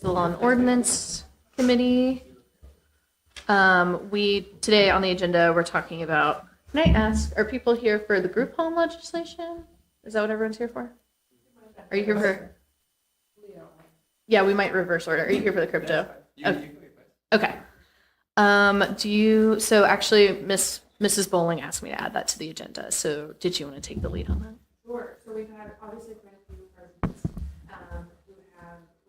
still on Ordinance Committee. Today on the agenda, we're talking about, can I ask, are people here for the group home legislation? Is that what everyone's here for? Are you here for? Yeah, we might reverse order. Are you here for the crypto? Okay. So actually, Mrs. Bowling asked me to add that to the agenda. So did you want to take the lead on that? Sure. So we've had obviously quite a few residents who have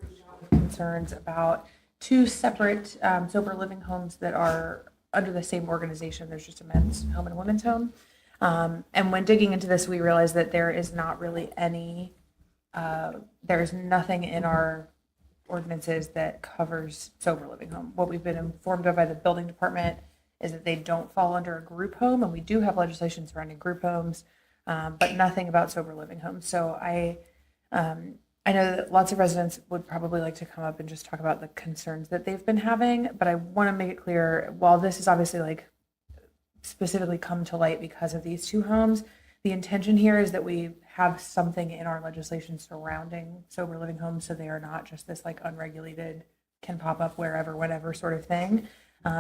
reached out with concerns about two separate sober living homes that are under the same organization. There's just a men's home and a women's home. And when digging into this, we realized that there is not really there is nothing in our ordinances that covers sober living home. What we've been informed of by the building department is that they don't fall under a group home, and we do have legislation surrounding group homes, but nothing about sober living homes. So I know that lots of residents would probably like to come up and just talk about the concerns that they've been having, but I want to make it clear, while this is obviously like specifically come to light because of these two homes, the intention here is that we have something in our legislation surrounding sober living homes, so they are not just this like unregulated, can pop up wherever, whatever sort of thing.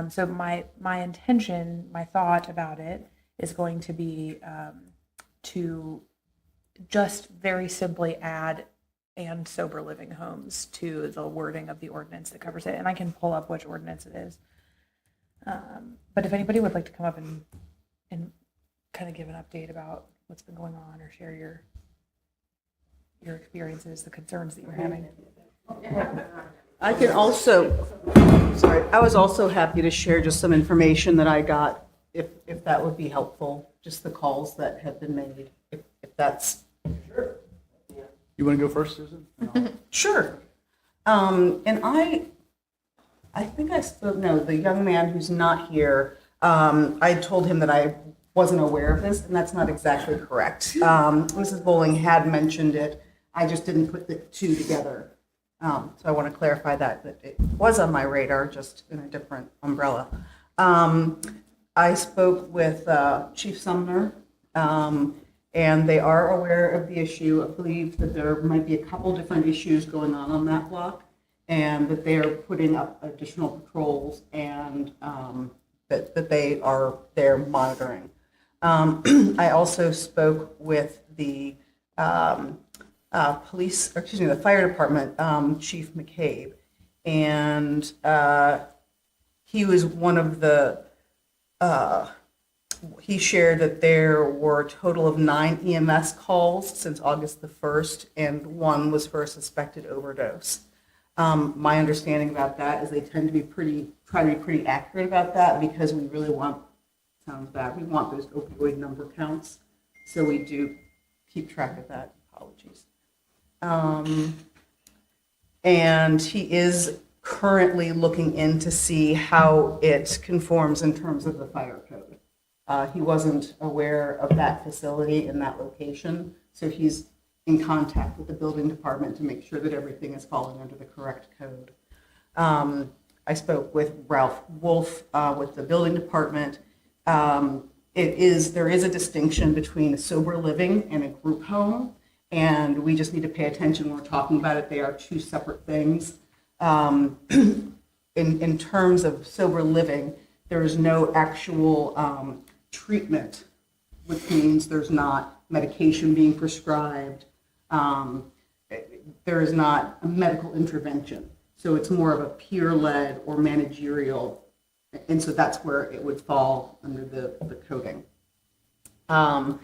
So my intention, my thought about it is going to be to just very simply add "and sober living homes" to the wording of the ordinance that covers it. And I can pull up which ordinance it is. But if anybody would like to come up and kind of give an update about what's been going on or share your experiences, the concerns that you're having. I can also, I was also happy to share just some information that I got, if that would be helpful, just the calls that have been made, if that's. Sure. You want to go first, Susan? Sure. And I think I spoke, no, the young man who's not here, I told him that I wasn't aware of this, and that's not exactly correct. Mrs. Bowling had mentioned it. I just didn't put the two together. So I want to clarify that it was on my radar, just in a different umbrella. I spoke with Chief Sumner, and they are aware of the issue. I believe that there might be a couple different issues going on that block, and that they are putting up additional patrols, and that they are there monitoring. I also spoke with the the fire department, Chief McCabe, and he was one of the, he shared that there were a total of 9 EMS calls since August the 1st, and one was for a suspected overdose. My understanding about that is they tend to try to be pretty accurate about that, because we really want, sounds bad, we want those opioid number counts, so we do keep track of that. Apologies. And he is currently looking in to see how it conforms in terms of the fire code. He wasn't aware of that facility in that location, so he's in contact with the building department to make sure that everything is falling under the correct code. I spoke with Ralph Wolf with the building department. There is a distinction between a sober living and a group home, and we just need to pay attention when we're talking about it. They are two separate things. In terms of sober living, there is no actual treatment, which means there's not medication being prescribed. There is not a medical intervention. So it's more of a peer-led or managerial, and so that's where it would fall under the coding. And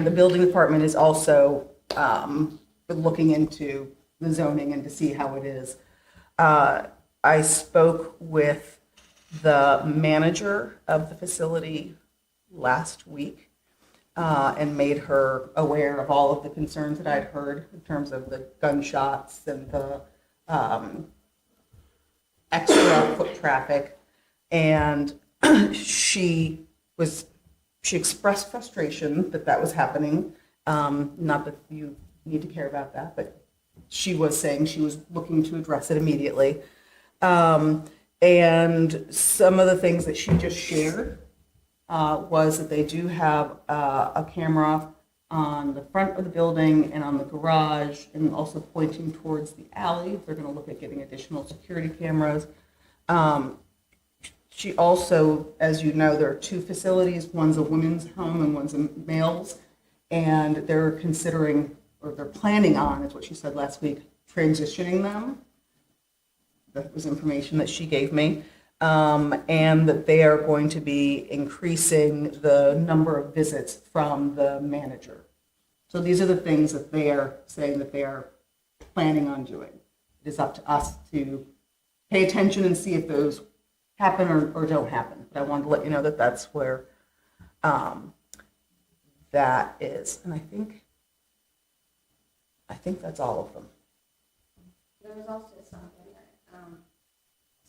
the building department is also looking into the zoning and to see how it is. I spoke with the manager of the facility last week and made her aware of all of the concerns that I'd heard in terms of the gunshots and the extra foot traffic. And she expressed frustration that was happening. Not that you need to care about that, but she was saying she was looking to address it immediately. And some of the things that she just shared was that they do have a camera on the front of the building and on the garage, and also pointing towards the alley. They're going to look at getting additional security cameras. She also, as you know, there are two facilities. One's a women's home and one's a male's. And they're considering, or they're planning on, is what she said last week, transitioning them. That was information that she gave me. And that they are going to be increasing the number of visits from the manager. So these are the things that they are saying that they are planning on doing. It is up to us to pay attention and see if those happen or don't happen. But I wanted to let you know that that's where that is. And I think that's all of them. There was also something that,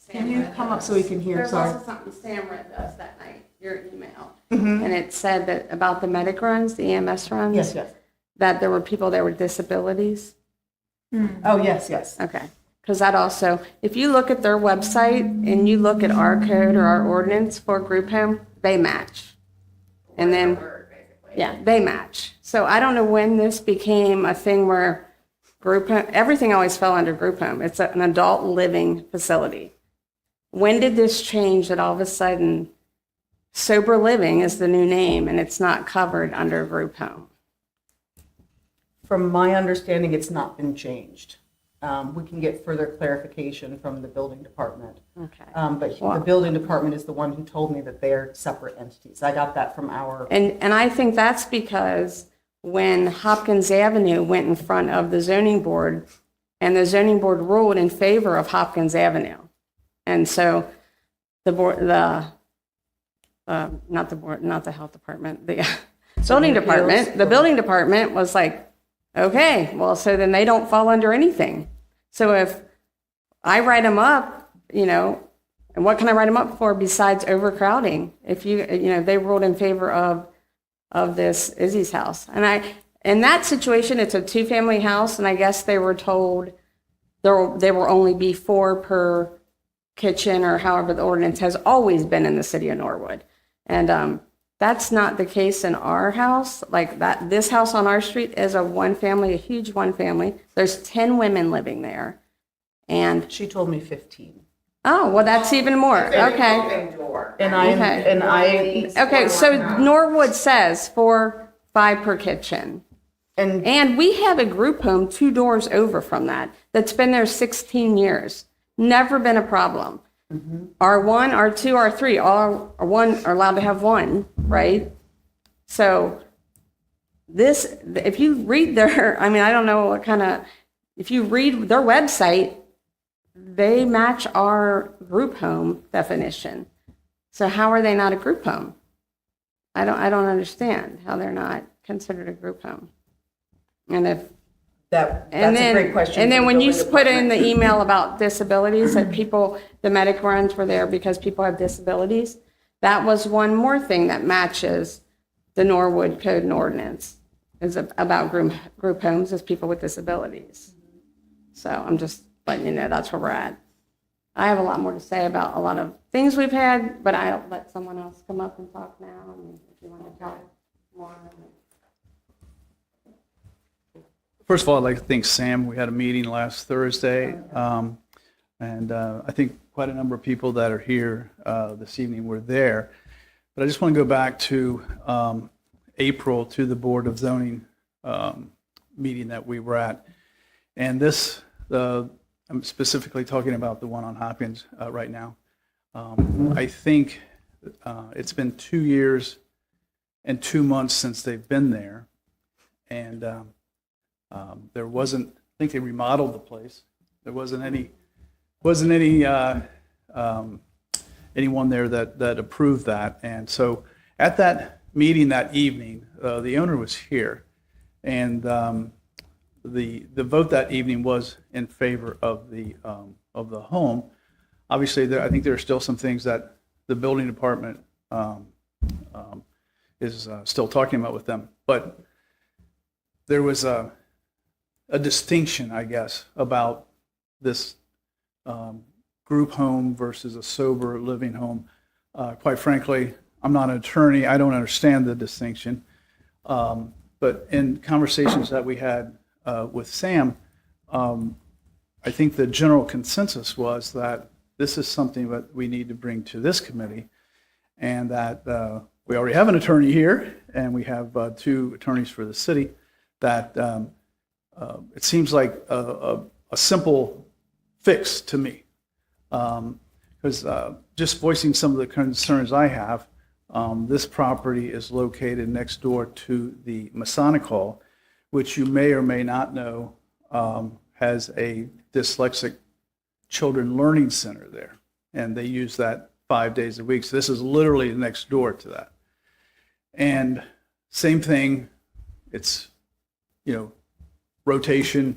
Can you come up so we can hear? There's Sorry. also something Sam read to us that night, your email. Mhm. And it said that about the medic runs, the EMS runs. Yes, yes. That there were people there with disabilities. Oh, yes, yes. Okay. Because that also, if you look at their website and you look at our code or our ordinance for group home, they match. And then, yeah, they match. So I don't know when this became a thing where group home, everything always fell under group home. It's an adult living facility. When did this change that all of a sudden sober living is the new name and it's not covered under group home? From my understanding, it's not been changed. We can get further clarification from the building department. Okay. But the building department is the one who told me that they're separate entities. I got that from our, And I think that's because when Hopkins Avenue went in front of the zoning board, and the zoning board ruled in favor of Hopkins Avenue. And so the board, not the health department, the building department was like, okay, well, so then they don't fall under anything. So if I write them up, and what can I write them up for besides overcrowding? If they ruled in favor of this Izzy's house. And in that situation, it's a 2-family house, and I guess they were told there will only be 4 per kitchen, or however the ordinance has always been in the city of Norwood. And that's not the case in our house. Like that, this house on our street is a 1-family, a huge 1-family. There's 10 women living there. And, she told me 15. oh, well, that's even more. Okay. Okay, so Norwood says 4, 5 per kitchen. And we have a group home 2 doors over from that's been there 16 years. Never been a problem. R1, R2, R3, all are allowed to have 1, right? So this, if you read their, I don't know what kind of, if you read their website, they match our group home definition. So how are they not a group home? I don't understand how they're not considered a group home. And if That's a great question. And for then the when you building put in department. the email about disabilities, that the medic runs were there because people have disabilities, that was one more thing that matches the Norwood Code and Ordinance, is about group homes as people with disabilities. So I'm just letting you know that's where we're at. I have a lot more to say about a lot of things we've had, but I'll let someone else come up and talk now, and if you want to talk more. First of all, I'd like to thank Sam. We had a meeting last Thursday, and I think quite a number of people that are here this evening were there. But I just want to go back to April, to the Board of Zoning meeting that we were at. And this, I'm specifically talking about the one on Hopkins right now. I think it's been 2 years and 2 months since they've been there. And there wasn't, I think they remodeled the place. There wasn't anyone there that approved that. And so at that meeting that evening, the owner was here, and the vote that evening was in favor of the home. Obviously, I think there are still some things that the building department is still talking about with them, but there was a distinction, I guess, about this group home versus a sober living home. Quite frankly, I'm not an attorney. I don't understand the distinction. But But in conversations that we had with Sam, I think the general consensus was that this is something that we need to bring to this committee, and that we already have an attorney here, and we have 2 attorneys for the city, that it seems like a simple fix to me. Because just voicing some of the concerns I have, this property is located next door to the Masonic Hall, which you may or may not know has a dyslexic children learning center there, and they use that 5 days a week. So this is literally next door to that. And same thing, it's, rotation,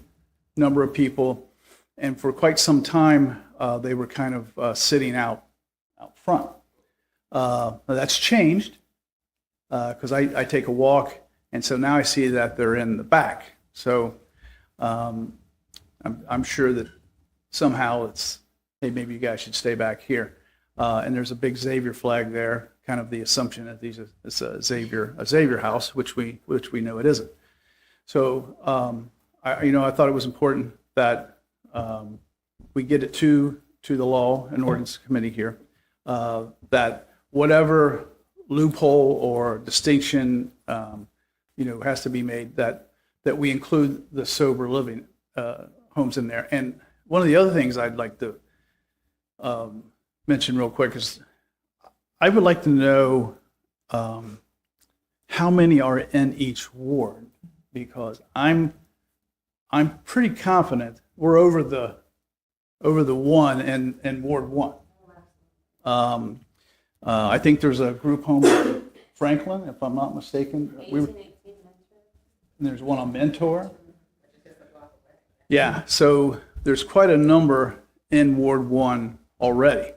number of people, and for quite some time, they were kind of sitting out front. Now that's changed because I take a walk, and so now I see that they're in the back. So I'm sure that somehow it's, hey, maybe you guys should stay back here. And there's a big Xavier flag there, kind of the assumption that it's a Xavier house, which we know it isn't. So I thought it was important that we get it to the Law and Ordinance Committee here, that whatever loophole or distinction has to be made, that we include the sober living homes in there. And one of the other things I'd like to mention real quick is I would like to know how many are in each ward, because I'm pretty confident we're over the one in Ward 1. I think there's a group home in Franklin, if I'm not mistaken. And there's one on Mentor. Yeah, so there's quite a number in Ward 1 already.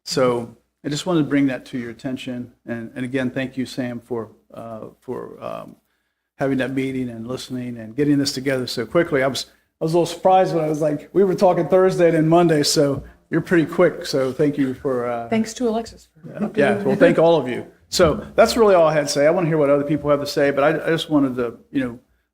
So I just wanted to bring that to your attention. And again, thank you, Sam, for having that meeting and listening and getting this together so quickly. I was a little surprised when I was like, we were talking Thursday and then Monday, so you're pretty quick. So thank you for. Thanks to Alexis. Yeah, well, thank all of you. So that's really all I had to say. I want to hear what other people have to say, but I just wanted to,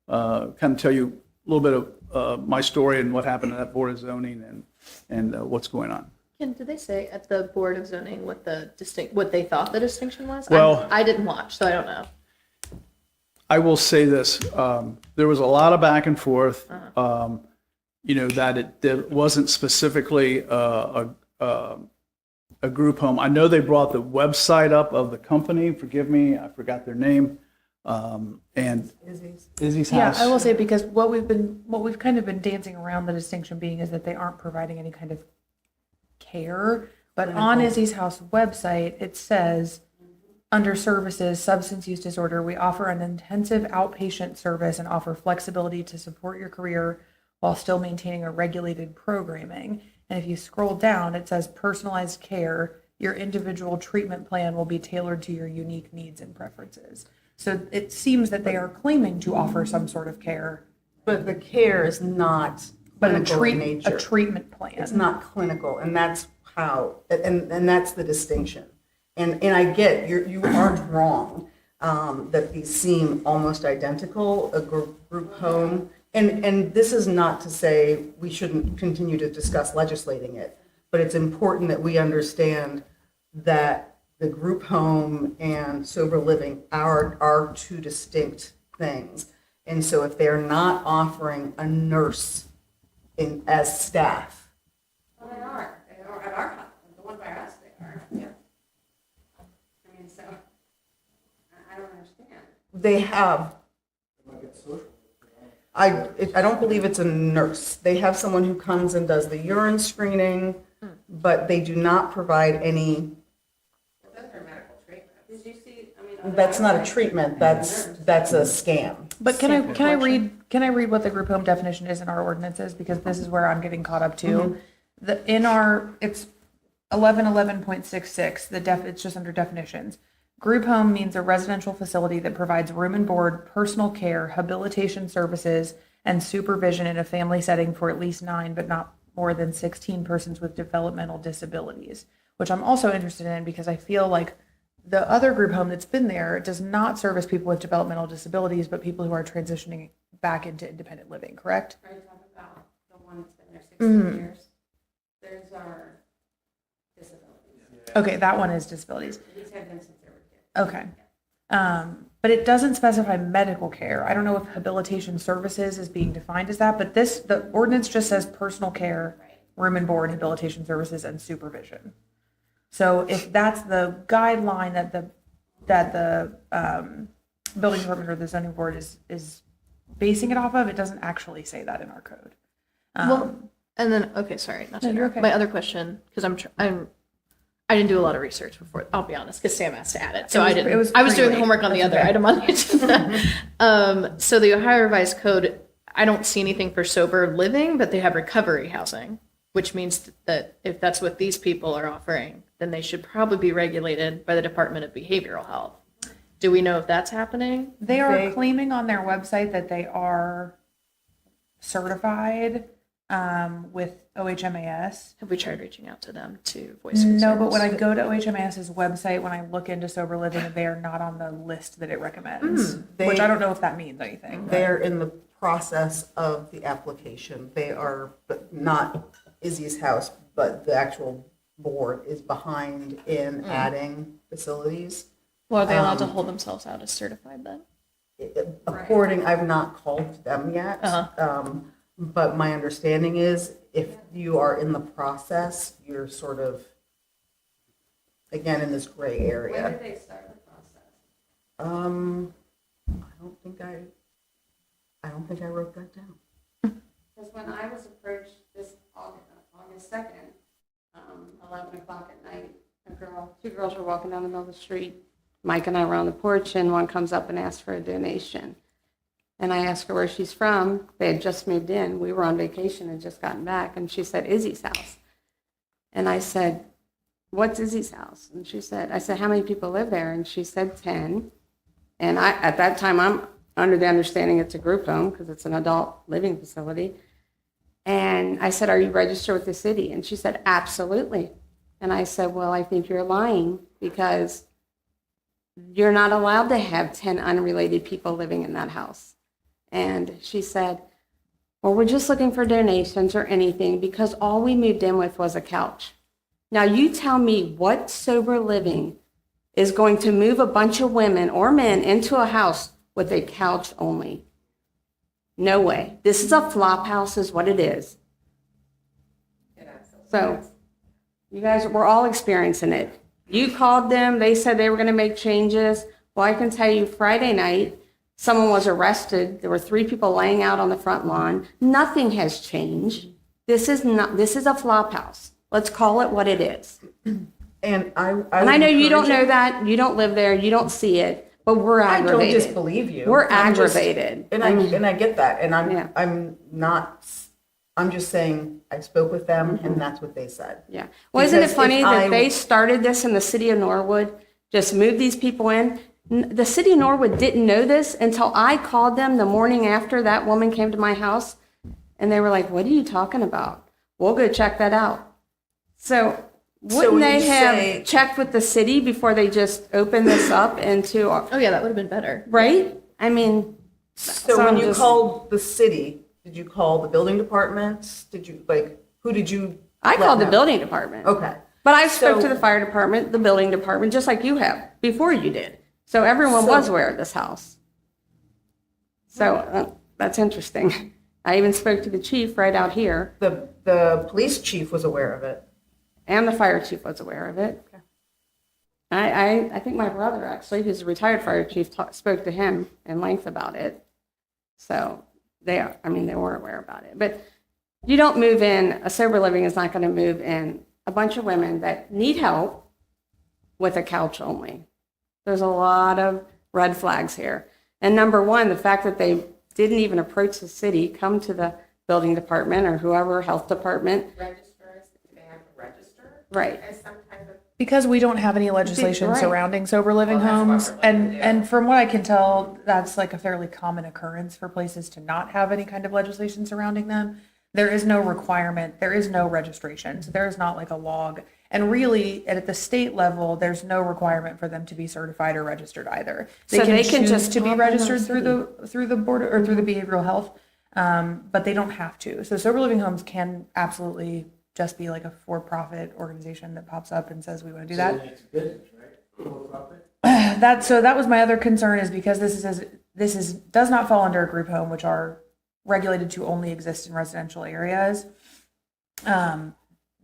kind of tell you a little bit of my story and what happened at that Board of Zoning and what's going on. Ken, did they say at the Board of Zoning what they thought the distinction was? Well, I didn't watch, so I don't know. I will say this, there was a lot of back and forth, that it wasn't specifically a group home. I know they brought the website up of the company, forgive me, I forgot their name, and Izzy's Yeah, house. I will say, because what we've kind of been dancing around the distinction being is that they aren't providing any kind of care, but on Izzy's house website, it says, under services, substance use disorder, we offer an intensive outpatient service and offer flexibility to support your career while still maintaining a regulated programming. And if you scroll down, it says personalized care. Your individual treatment plan will be tailored to your unique needs and preferences. So it seems that they are claiming to offer some sort of care, But the care is not but clinical in nature. a treatment plan. It's not clinical, and that's how, and that's the distinction. And I get, you aren't wrong, that these seem almost identical, a group home. And this is not to say we shouldn't continue to discuss legislating it, but it's important that we understand that the group home and sober living are 2 distinct things. And so if they're not offering a nurse as staff, Well, they are. They are at our house. The one by us, they are. Yeah. I mean, so I don't understand. they have. I don't believe it's a nurse. They have someone who comes and does the urine screening, but they do not provide any. Those are medical treatments. Did you see? I mean, That's not a treatment. That's a scam. But can I read what the group home definition is in our ordinances, because this is where I'm getting caught up too. It's 1111.66. It's just under definitions. Group home means a residential facility that provides room and board, personal care, habilitation services, and supervision in a family setting for at least 9, but not more than 16 persons with developmental disabilities, which I'm also interested in because I feel like The other group home that's been there does not service people with developmental disabilities, but people who are transitioning back into independent living, correct? Are you talking about the one that's been there 16 years? There's our disabilities. Okay, that one is disabilities. These have been since they were kids. Okay. But it doesn't specify medical care. I don't know if habilitation services is being defined as that, but the ordinance just says personal care, room and board, habilitation services, and supervision. So if that's the guideline that the building department or the zoning board is basing it off of, it doesn't actually say that in our code. Well, and then, okay, sorry, not to No, you're interrupt. okay. My other question, because I didn't do a lot of research before, I'll be honest, because Sam asked to add it, so I didn't. I was doing homework on the other item on the agenda. So the Ohio Revised Code, I don't see anything for sober living, but they have recovery housing, which means that if that's what these people are offering, then they should probably be regulated by the Department of Behavioral Health. Do we know if that's happening? They are claiming on their website that they are certified with OHMAS. Have we tried reaching out to them to voice No, but concerns? when I go to OHMAS's website, when I look into sober living, they are not on the list that it recommends, which I don't know if that means anything. but- They're in the process of the application. They are, but not Izzy's house, but the actual board is behind in adding facilities. Well, are they allowed to hold themselves out as certified then? According, I've not called them yet. But my understanding is if you are in the process, you're sort of, again, in this gray When area. did they start the process? I don't think I wrote that down. Because when I was approached this August 2nd, 11 o'clock at night, two girls were walking down the middle of the street. Mike and I were on the porch, and one comes up and asks for a donation. And I asked her where she's from. They had just moved in. We were on vacation and just gotten back. And she said, Izzy's house. And I said, what's Izzy's house? And I said, how many people live there? And she said 10. And at that time, I'm under the understanding it's a group home because it's an adult living facility. And I said, are you registered with the city? And she said, absolutely. And I said, well, I think you're lying because you're not allowed to have 10 unrelated people living in that house. And she said, well, we're just looking for donations or anything because all we moved in with was a couch. Now you tell me what sober living is going to move a bunch of women or men into a house with a couch only. No way. This is a flop house is what it is. So you guys, we're all experiencing it. You called them. They said they were going to make changes. Well, I can tell you Friday night, someone was arrested. There were 3 people laying out on the front lawn. Nothing has changed. This is a flop house. Let's call it what it is. And I And I know you don't know that. You don't live there. You don't see it. But we're I don't aggravated. disbelieve you. We're I'm just- aggravated. And I get that, and Yeah. I'm just saying, I spoke with them, and that's what they said. Yeah. Well, isn't it Because funny if that I- they started this in the city of Norwood, just moved these people in? The city of Norwood didn't know this until I called them the morning after that woman came to my house, and they were like, what are you talking about? We'll go check that out. So wouldn't when they you have say- checked with the city before they just opened this up into, Oh, yeah, that would have been better. right? I mean, So So when I'm you just- called the city, did you call the building department? Did you, who did you? I let called the know? building department. Okay. But I spoke So- to the fire department, the building department, just like you have, before you did. So everyone was So- aware of this house. So that's interesting. I even spoke to the chief right out here, The police chief was aware of it. and the fire chief was aware of it. I think my brother, actually, who's a retired fire chief, spoke to him in length about it. So they were aware about it. But you don't move in, a sober living is not going to move in a bunch of women that need help with a couch only. There's a lot of red flags here. And number one, the fact that they didn't even approach the city, come to the building department or whoever, health department. Registers, they have to register Right. as some type of, Because we don't have any legislation Right. surrounding sober living Well, that's what homes, we're looking and to do. and from what I can tell, that's like a fairly common occurrence for places to not have any kind of legislation surrounding them. There is no requirement, there is no registration, so there is not like a log. And really, at the state level, there's no requirement for them to be certified or registered either. So they can choose just to be pop in our registered through the board or through the behavioral health, but they don't have to. So sober living homes can absolutely just be like a for-profit organization that pops up and says we want to do that. It's business, right? For-profit? That was my other concern, is because this is does not fall under a group home, which are regulated to only exist in residential areas.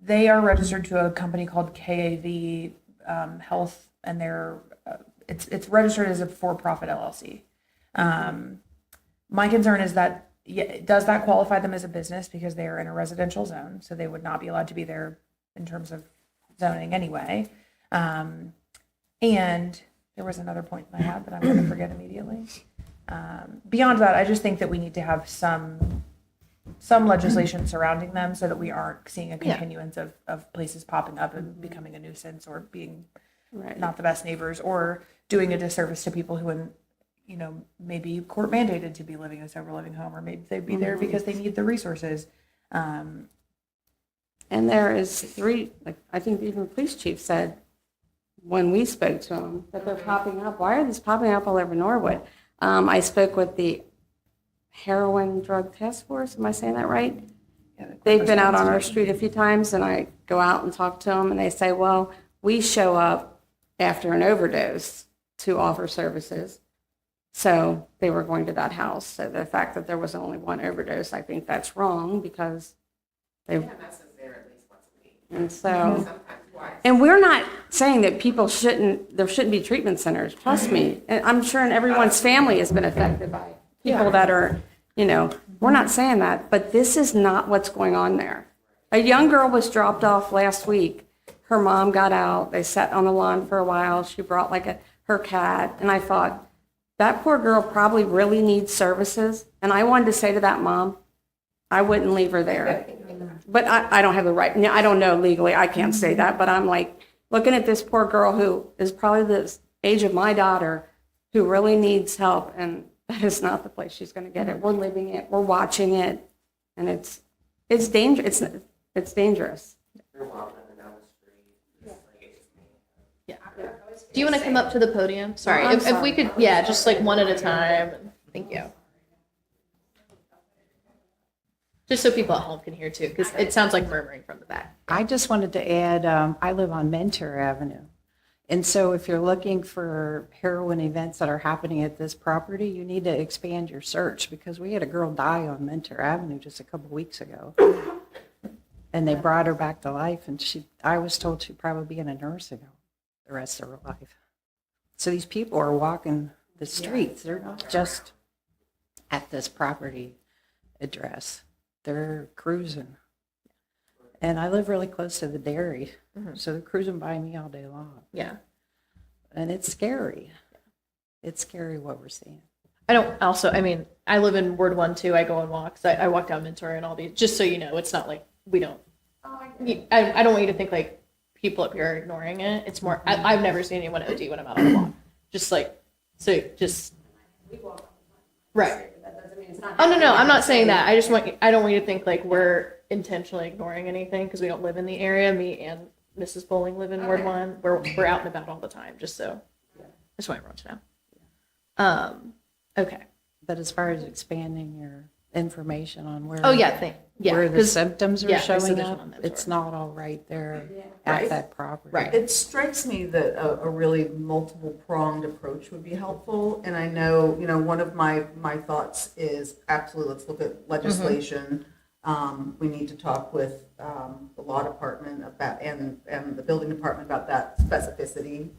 They are registered to a company called KAV Health, and it's registered as a for-profit LLC. My concern is that, does that qualify them as a business, because they are in a residential zone, so they would not be allowed to be there in terms of zoning anyway. And there was another point that I had that I'm going to forget immediately. Beyond that, I just think that we need to have some legislation surrounding them so that we aren't seeing a continuance of places popping up and becoming a nuisance, or being Right. not the best neighbors, or doing a disservice to people who, maybe court mandated to be living in a sober living home, or maybe they'd be there because they need the resources. And there is three, like, I think even the police chief said when we spoke to them that they're popping up. Why are these popping up all over Norwood? I spoke with the heroin drug task force. Am I saying that right? They've been out on our street a few times, and I go out and talk to them, and they say, well, we show up after an overdose to offer services. So they were going to that house. So the fact that there was only one overdose, I think that's wrong, because they, Yeah, that's there at least once a week, and so, sometimes twice. and we're not saying that people there shouldn't be treatment centers, trust me. And I'm sure everyone's family has been affected by people that are, we're not saying that, but this is not what's going on there. A young girl was dropped off last week. Her mom got out. They sat on the lawn for a while. She brought her cat. And I thought, that poor girl probably really needs services. And I wanted to say to that mom, I wouldn't leave her there. But I don't have the right, I don't know legally, I can't say that, but I'm like, looking at this poor girl who is probably the age of my daughter, who really needs help, and that is not the place she's going to get it. We're living it, we're watching it, and it's dangerous. It's dangerous. They're walking down the street, it's like it's me. Yeah. Do you want to come up to the podium? Sorry, I'm if we could, just like one at a time. Thank you. Just so people at home can hear too, because it sounds like murmuring from the back. I just wanted to add, I live on Mentor Avenue. And so if you're looking for heroin events that are happening at this property, you need to expand your search, because we had a girl die on Mentor Avenue just a couple weeks ago. And they brought her back to life, and I was told she'd probably be in a nursing home the rest of her life. So these people are walking the streets. They're not just at this property address. They're cruising. And I live really close to the dairy, so they're cruising by me all day long. Yeah. And it's scary. It's scary what we're seeing. I live in Ward 1 too. I go on walks. I walk down Mentor and all these, just so you know, it's not like we don't. I don't want you to think like people up here are ignoring it. It's more, I've never seen anyone OD when I'm out on the walk. Right. Oh, no, I'm not saying that. I don't want you to think like we're intentionally ignoring anything, because we don't live in the area. Me and Mrs. Bowling live in Ward 1. We're out and about all the time, just so. I just want everyone to know. Okay. But as far as expanding your information on where, Oh, yeah, where the 'cause- symptoms are yeah, there's showing additional up, on Mentor. it's not all right there at Right. that property. Right. It strikes me that a really multiple pronged approach would be helpful. And I know, one of my thoughts is absolutely, let's look at legislation. We need to talk with the law department about, and the building department about that specificity.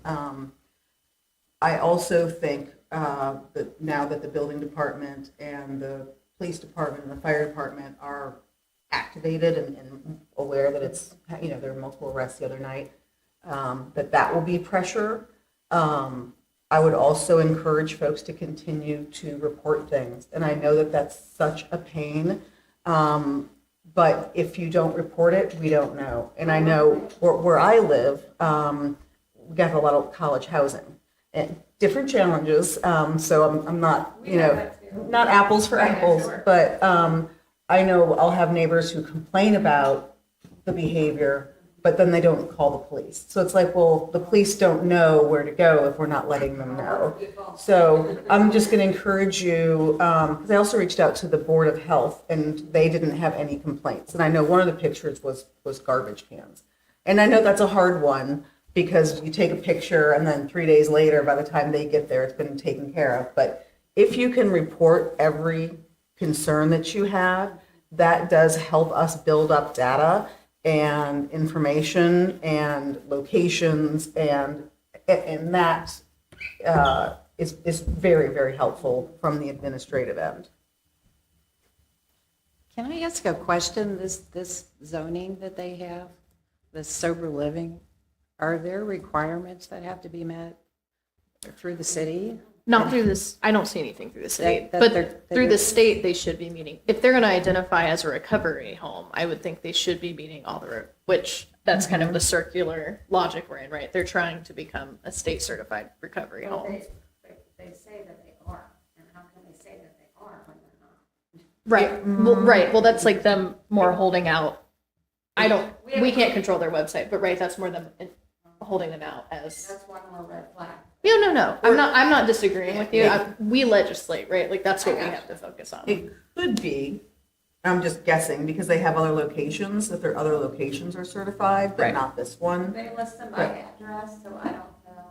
I also think that now that the building department and the police department and the fire department are activated and aware that it's, there were multiple arrests the other night, that will be pressure. I would also encourage folks to continue to report things. And I know that that's such a pain, but if you don't report it, we don't know. And I know where I live, we got a lot of college housing and different challenges. So I'm not, not apples for apples, but I know I'll have neighbors who complain about the behavior, but then they don't call the police. So it's like, well, the police don't know where to go if we're not letting them know. So I'm just going to encourage you, because I also reached out to the Board of Health, and they didn't have any complaints. And I know one of the pictures was garbage cans. And I know that's a hard one, because you take a picture, and then 3 days later, by the time they get there, it's been taken care of. But if you can report every concern that you have, that does help us build up data and information and locations, and that is very, very helpful from the administrative end. Can I ask a question? This zoning that they have, this sober living, are there requirements that have to be met through the city? Not through this, I don't see anything through the state, That but they're- through the state, they should be meeting. If they're going to identify as a recovery home, I would think they should be meeting all the, which that's kind of the circular logic we're in, right? They're trying to become a state certified recovery Well, home. they say that they are, and how can they say that they are when they're not? Right. Well, right. Well, that's like them more holding out. We can't control their website, but right, that's more them holding them out as. That's one more red flag. No. I'm not disagreeing with you. We legislate, right? Like that's what we have to focus on. It could be, I'm just guessing, because they have other locations, if their other locations are certified, but Right. not this one. They list them by address, so I don't know.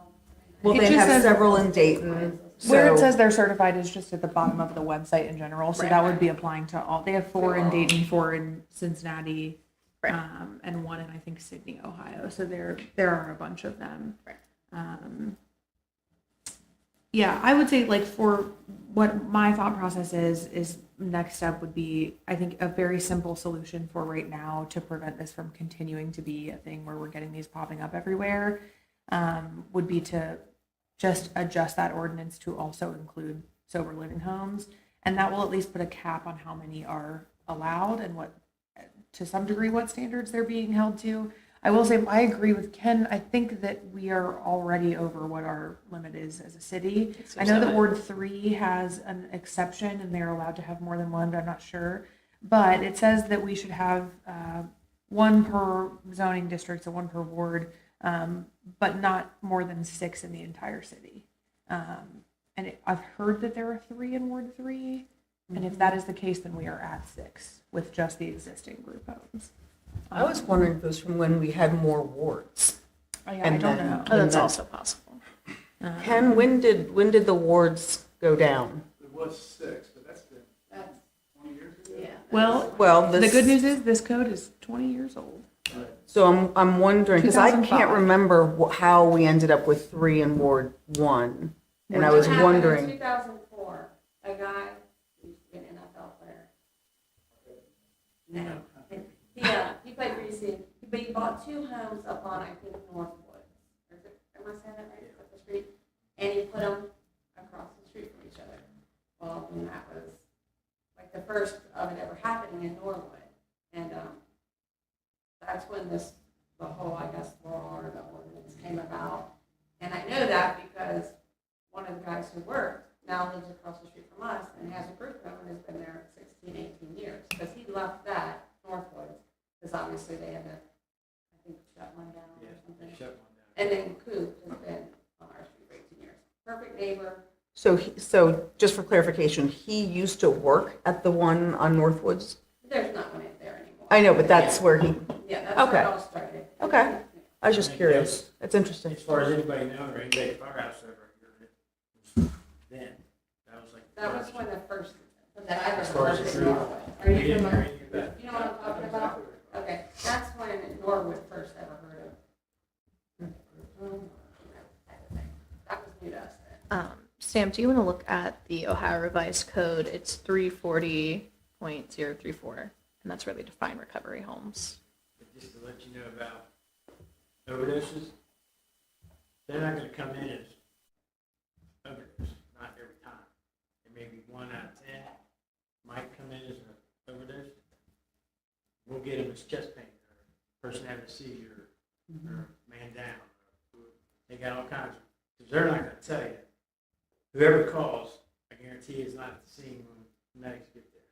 Well, It they just have says- several in Dayton. Where it so- says they're certified is just at the bottom of the website in general, so Right. that would be applying to all. They have 4 in Dayton, 4 in Cincinnati, Right. and 1 in, I think, Sydney, Ohio. So there are a bunch of them. Right. Yeah, I would say like for what my thought process is next step would be, I think, a very simple solution for right now to prevent this from continuing to be a thing where we're getting these popping up everywhere, would be to just adjust that ordinance to also include sober living homes. And that will at least put a cap on how many are allowed and what, to some degree, what standards they're being held to. I will say, I agree with Ken. I think that we are already over what our limit is as a city. I know that Ward 3 has an exception and they're allowed to have more than one, but I'm not sure. But it says that we should have 1 per zoning district, so 1 per ward, but not more than 6 in the entire city. I've heard that there are 3 in Ward 3. And if that is the case, then we are at 6 with just the existing group homes. I was wondering if it was from when we had more wards. I And don't then- know. Oh, that's then- also possible. Ken, when did the wards go down? It was 6, but that's been 20 years ago. Yeah. Well, Well, the good news is this code is 20 years old. So I'm wondering, because I can't 2005. remember how we ended up with 3 in Ward 1. And I What was happened in wondering, 2004, a guy who's been an NFL player. No. He played pretty soon, but he bought 2 homes up on, I think, Norwood. Am I saying that right? Up the street? And he put them across the street from each other. Well, and that was like the first of it ever happening in Norwood. And that's when the whole, I guess, law or the ordinance came about. And I know that because one of the guys who worked now lives across the street from us and has a group home and has been there 16, 18 years. Because he left that, Northwood, because obviously they had to, I think, shut one down or something. And then Coop has been on our street for 18 years. Perfect neighbor. so just for clarification, he used to work at the one on Northwoods? There's not one in there anymore. I know, but that's where he, Yeah, that's where Okay. it all started. Okay. I was just curious. It's interesting. As far as anybody knows, or anybody firehouse over here, then, that was like. That was when the first, that I As far as remember the in true. Norwood. Are you We didn't hear familiar? anything about it. You know what I'm talking about? Okay, that's when Norwood first ever heard of. That was new to us then. Sam, do you want to look at the Ohio Revised Code? It's 340.034, and that's where they define recovery homes. But just to let you know about overdoses, they're not gonna come in as overdose, not every time. It may be 1 out of 10 might come in as an overdose. We'll get them as chest pain, or person having a seizure, or man down. They got all kinds of, because they're not gonna tell you. Whoever calls, I guarantee is not at the scene when the medics get there.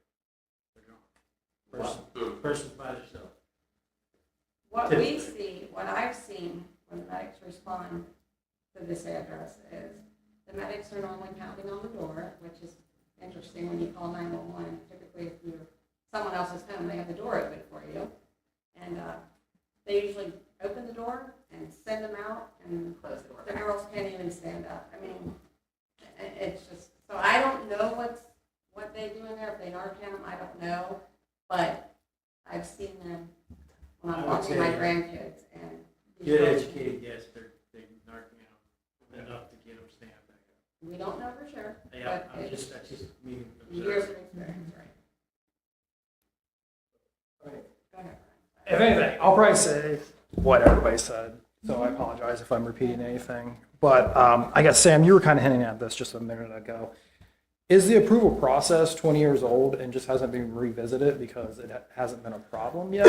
They're gone. Person's by themselves. What we see, what I've seen when the medics respond to this address is the medics are normally pounding on the door, which is interesting when you call 911. Typically, if you're someone else's home, they have the door open for you. And they usually open the door and send them out, and Close the door. the girls can't even stand up. I mean, it's just, so I don't know what they do in there. If they Narcan them, I don't know. But I've seen them when I'm I would watching my say- grandkids. And these Good girls- educated guess they're narking enough to get them stand back up. We don't know for sure, Yeah, but that's it's just me years observing. of experience, right? Go ahead. If anything, I'll probably say what everybody said, so I apologize if I'm repeating anything. But I guess, Sam, you were kind of hinting at this just a minute ago. Is the approval process 20 years old and just hasn't been revisited because it hasn't been a problem yet?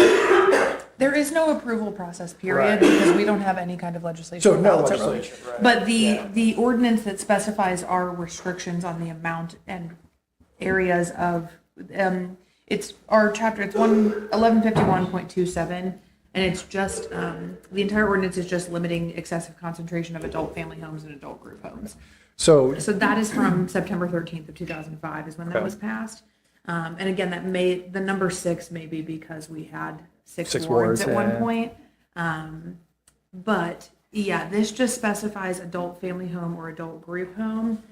There is no approval process, period, Right. because we don't have any kind of legislation. So no about several- legislation, right? But Yeah. the ordinance that specifies our restrictions on the amount and areas of, it's our chapter, it's 1151.27, and it's just, the entire ordinance is just limiting excessive concentration of adult family homes and adult group homes. So, So that is from September 13th of 2005 is when that Okay. was passed. And again, the number 6 may be because we had six Six wards wards, at one yeah. point. But yeah, this just specifies adult family home or adult group home.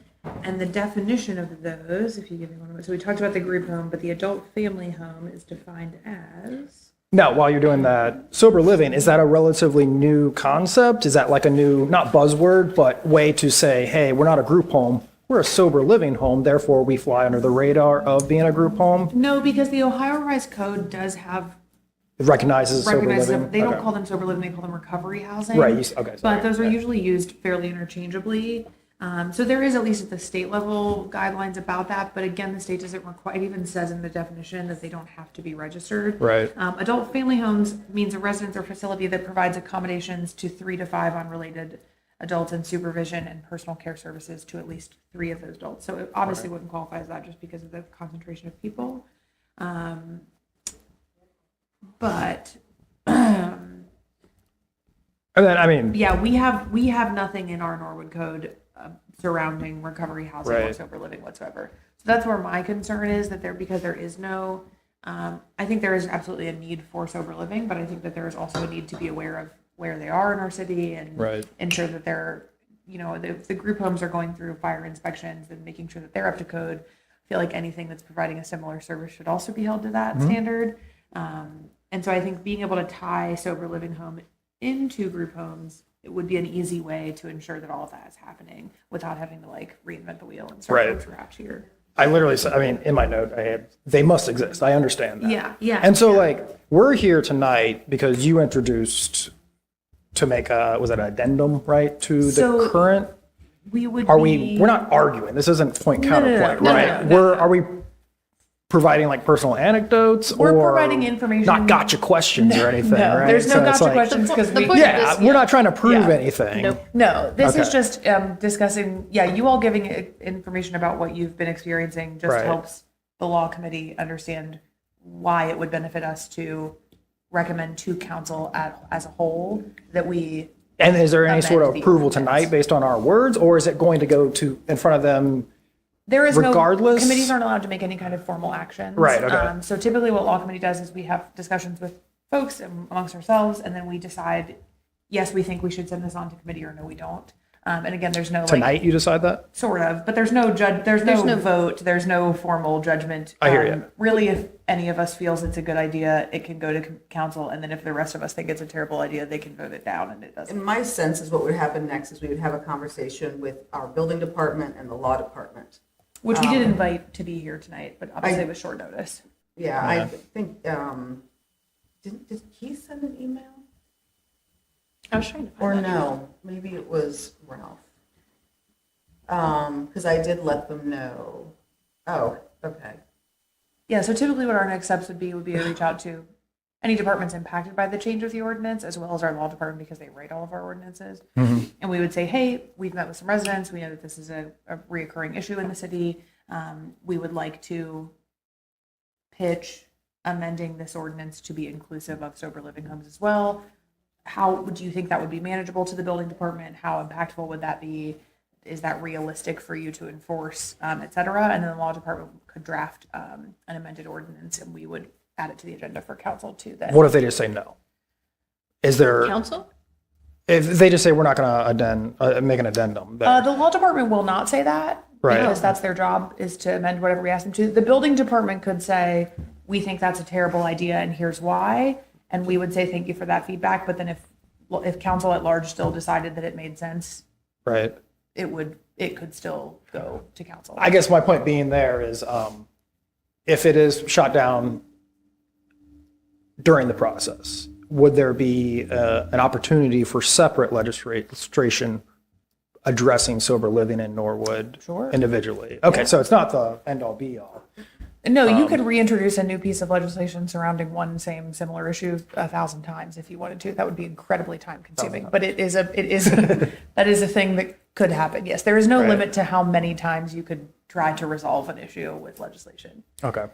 And the definition of those, if you give me one moment. So we talked about the group home, but the adult family home is defined as. now, while you're doing that, sober living, is that a relatively new concept? Is that like a new, not buzzword, but way to say, hey, we're not a group home, we're a sober living home, therefore we fly under the radar of being a group home? No, because the Ohio Revised Code does have It recognizes sober recognizes living? them. They don't Okay. call them sober living, they call them recovery housing. Right, okay. But those are yeah. usually used fairly interchangeably. So there is, at least at the state level, guidelines about that. But again, the state doesn't require, it even says in the definition that they don't have to be registered. Right. Adult family homes means a residence or facility that provides accommodations to 3 to 5 unrelated adults and supervision and personal care services to at least 3 of those adults. So it obviously wouldn't qualify as that just because of the concentration of people. But And then, I mean, yeah, we have nothing in our Norwood code surrounding recovery housing or Right. sober living whatsoever. So that's where my concern is that because there is no, I think there is absolutely a need for sober living, but I think that there is also a need to be aware of where they are in our city and Right. ensure that they're, the group homes are going through fire inspections and making sure that they're up to code. I feel like anything that's providing a similar service should also be held to that standard. And so I think being able to tie sober living home into group homes, it would be an easy way to ensure that all of that is happening without having to reinvent the wheel and start Right. from scratch here. I literally said, I mean, in my note, I had, they must exist. I understand that. Yeah. And so, we're here tonight because you introduced to make a, was it an addendum, right, to the So current? We would We're not arguing. This isn't point No, counterpoint, no, right? no. Are we providing personal anecdotes We're or providing information. not gotcha questions or anything, No, right? there's no So it's gotcha questions because the we. point- Yeah, This, we're not trying to prove Yeah. anything. No, this is Okay. just discussing, you all giving information about what you've been experiencing just Right. helps the law committee understand why it would benefit us to recommend to council as a whole that we. And is there any amend sort of the approval ordinance. tonight based on our words, or is it going to go to in front of them? There is Regardless? no, committees aren't allowed to make any kind of formal actions. Right, okay. So typically what law committee does is we have discussions with folks amongst ourselves, and then we decide, yes, we think we should send this on to committee, or no, we don't. And again, there's no Tonight, you decide that? sort of, but there's no vote, there's no formal judgment. I hear you. Really, if any of us feels it's a good idea, it can go to council, and then if the rest of us think it's a terrible idea, they can vote it down, and it doesn't. In my sense is what would happen next is we would have a conversation with our building department and the law department. Which we did invite to be here tonight, but obviously it was short notice. Yeah, I think, did Keith send an email? I was trying to Or find that. no, maybe it was Ralph. Because I did let them know. Oh, okay. Yeah, so typically what our next steps would be to reach out to any departments impacted by the change of the ordinance, as well as our law department, because they write all of our ordinances. And we would say, hey, we've met with some residents. We know that this is a reoccurring issue in the city. We would like to pitch amending this ordinance to be inclusive of sober living homes as well. How would you think that would be manageable to the building department? How impactful would that be? Is that realistic for you to enforce, et cetera? And then the law department could draft an amended ordinance, and we would add it to the agenda for council to then. What if they just say no? Is there, Council? if they just say we're not going to make an addendum? then- The law department will not say that. Right. Because that's their job, is to amend whatever we ask them to. The building department could say, we think that's a terrible idea and here's why. And we would say, thank you for that feedback. But then if council at large still decided that it made sense, Right. it could still go to council. I guess my point being there is, if it is shot down during the process, would there be an opportunity for separate legislation addressing sober living in Norwood Sure. individually? Okay, so it's not the end all be all. No, you could reintroduce a new piece of legislation surrounding one similar issue 1,000 times if you wanted to. That would be incredibly time consuming, but that is a thing that could happen. Yes, there is no Right. limit to how many times you could try to resolve an issue with legislation. Okay.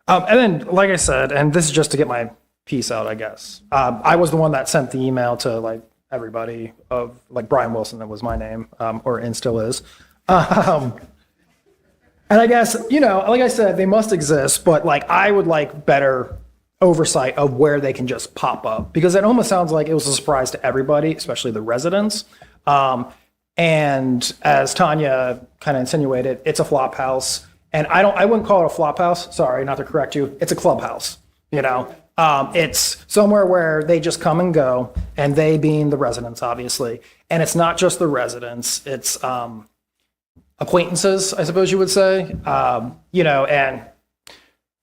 And then, like I said, and this is just to get my piece out, I guess. I was the one that sent the email to like everybody of like Brian Wilson, that was my name, and still is. And I guess, like I said, they must exist, but like I would like better oversight of where they can just pop up, because it almost sounds like it was a surprise to everybody, especially the residents. And as Tanya kind of insinuated, it's a flop house. And I wouldn't call it a flop house. Sorry, not to correct you. It's a clubhouse, It's somewhere where they just come and go, and they being the residents, obviously. And it's not just the residents, it's acquaintances, I suppose you would say, and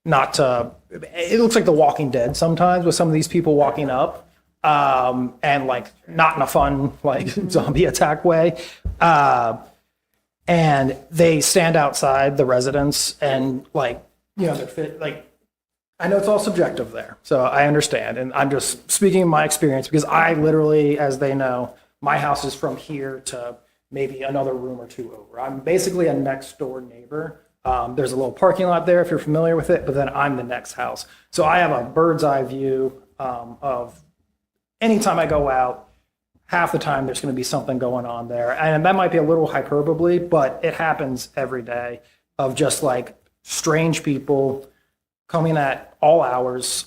not to, it looks like The Walking Dead sometimes with some of these people walking up, and like not in a fun, like zombie attack way. And they stand outside the residence and they're fit, I know it's all subjective there, so I understand. And I'm just speaking of my experience, because I literally, as they know, my house is from here to maybe another room or two over. I'm basically a next door neighbor. There's a little parking lot there if you're familiar with it, but then I'm the next house. So I have a bird's eye view of anytime I go out, half the time there's going to be something going on there. And that might be a little hyperbole, but it happens every day, of just like strange people coming at all hours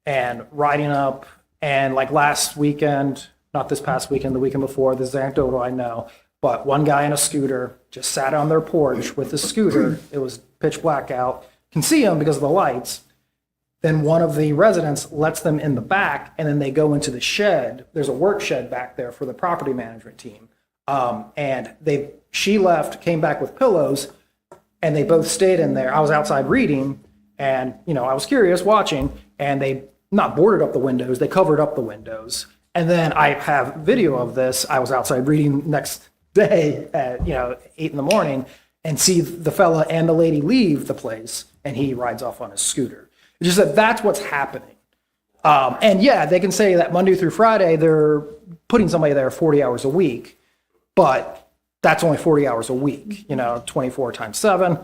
and riding up. And like last weekend, not this past weekend, the weekend before, this is anecdotal, I know, but one guy in a scooter just sat on their porch with his scooter. It was pitch black out. Can see him because of the lights. Then one of the residents lets them in the back, and then they go into the shed. There's a work shed back there for the property management team. And she left, came back with pillows, and they both stayed in there. I was outside reading, and I was curious watching, and they not boarded up the windows, they covered up the windows. And then I have video of this. I was outside reading next day at 8 in the morning, and see the fella and the lady leave the place, and he rides off on his scooter. It's just that that's what's happening. And yeah, they can say that Monday through Friday they're putting somebody there 40 hours a week, but that's only 40 hours a week. 24 times 7,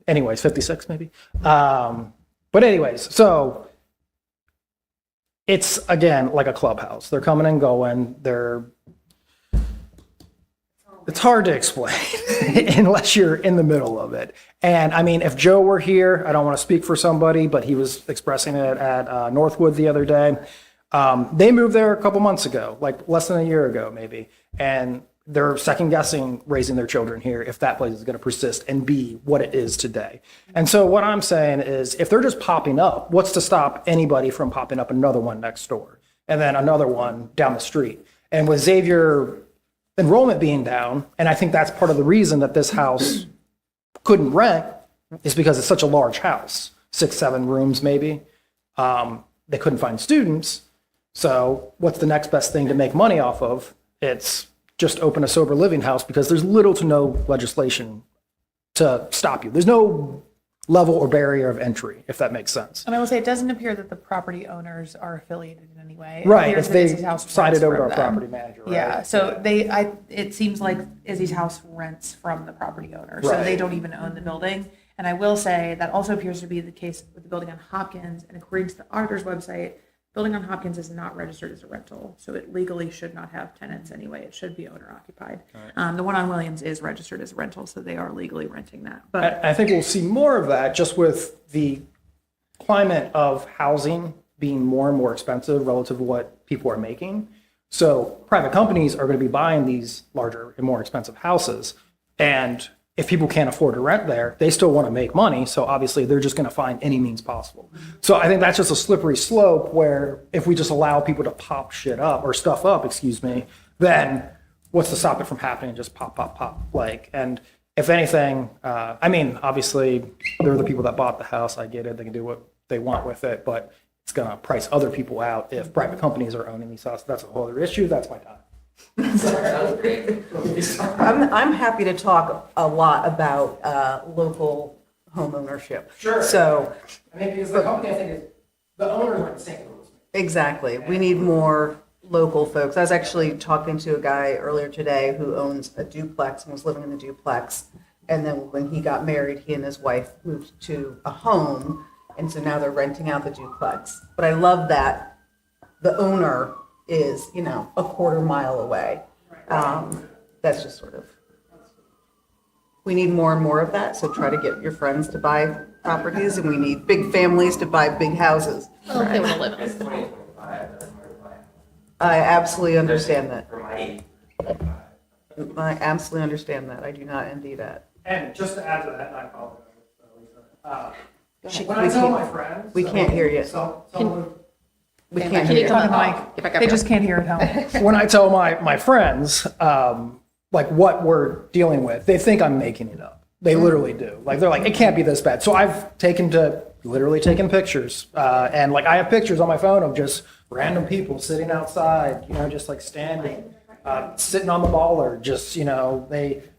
anyways, 56 maybe. But anyways, so it's again like a clubhouse. They're coming and going. It's hard to explain unless you're in the middle of it. And I mean, if Joe were here, I don't want to speak for somebody, but he was expressing it at Norwood the other day. They moved there a couple months ago, like less than a year ago, maybe. And they're second guessing raising their children here if that place is going to persist and be what it is today. And so what I'm saying is, if they're just popping up, what's to stop anybody from popping up another one next door and then another one down the street? And with Xavier enrollment being down, and I think that's part of the reason that this house couldn't rent, is because it's such a large house, 6-7 rooms maybe. They couldn't find students. So what's the next best thing to make money off of? It's just open a sober living house, because there's little to no legislation to stop you. There's no level or barrier of entry, if that makes sense. And I will say, it doesn't appear that the property owners are affiliated in any way. It Right, appears if that Izzy's they house sided rents over to from our them. property manager, right? Yeah, so it seems like Izzy's house rents from the property owner, so Right. they don't even own the building. And I will say that also appears to be the case with the building on Hopkins. And according to the auditor's website, building on Hopkins is not registered as a rental. So it legally should not have tenants anyway. It should be owner occupied. The one on Williams is registered as a rental, so they are legally renting that. But I think we'll see more of that just with the climate of housing being more and more expensive relative to what people are making. So private companies are going to be buying these larger and more expensive houses. And if people can't afford to rent there, they still want to make money. So obviously they're just going to find any means possible. So I think that's just a slippery slope where if we just allow people to pop shit up or stuff up, excuse me, then what's to stop it from happening? Just pop, pop, pop. Like, and if anything, I mean, obviously they're the people that bought the house. I get it. They can do what they want with it, but it's going to price other people out if private companies are owning these houses. That's a whole other issue. That's my time. I'm happy to talk a lot about local home ownership. Sure. So, I mean, because the company, I think, is the owners are in St. Louis. exactly. We need more local folks. I was actually talking to a guy earlier today who owns a duplex and was living in a duplex. And then when he got married, he and his wife moved to a home. And so now they're renting out the duplex. But I love that the owner is, you know, a quarter mile away. That's just sort of, we need more and more of that. So try to get your friends to buy properties, and we need big families to buy big houses. Well, if they want to live in It's it. 2025, that's my plan. I absolutely understand that. For my age. I absolutely understand that. I do not envy that. And just to add to that, and I apologize, Lisa. We When I tell can't- my friends. we can't hear you. Someone We can't Can hear you you. come Talk on to the Mike. Get back up They here. just can't hear at home. when I tell my friends, like what we're dealing with, they think I'm making it up. They literally do. Like they're like, it can't be this bad. So I've literally taken pictures, and like I have pictures on my phone of just random people sitting outside, you know, just like standing, sitting on the baller, just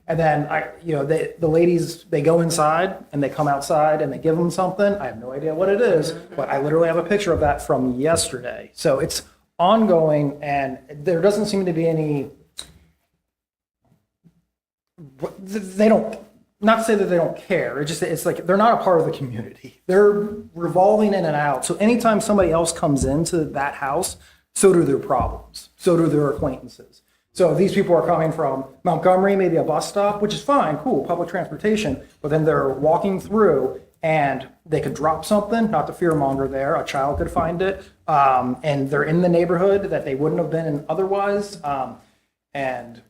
and then the ladies, they go inside and they come outside and they give them something. I have no idea what it is, but I literally have a picture of that from yesterday. So it's ongoing, and there doesn't seem to be any. They don't, not to say that they don't care. It's like they're not a part of the community. They're revolving in and out. So anytime somebody else comes into that house, so do their problems. So do their acquaintances. So these people are coming from Montgomery, maybe a bus stop, which is fine, cool, public transportation. But then they're walking through and they could drop something, not to fearmonger there. A child could find it. And they're in the neighborhood that they wouldn't have been in otherwise. And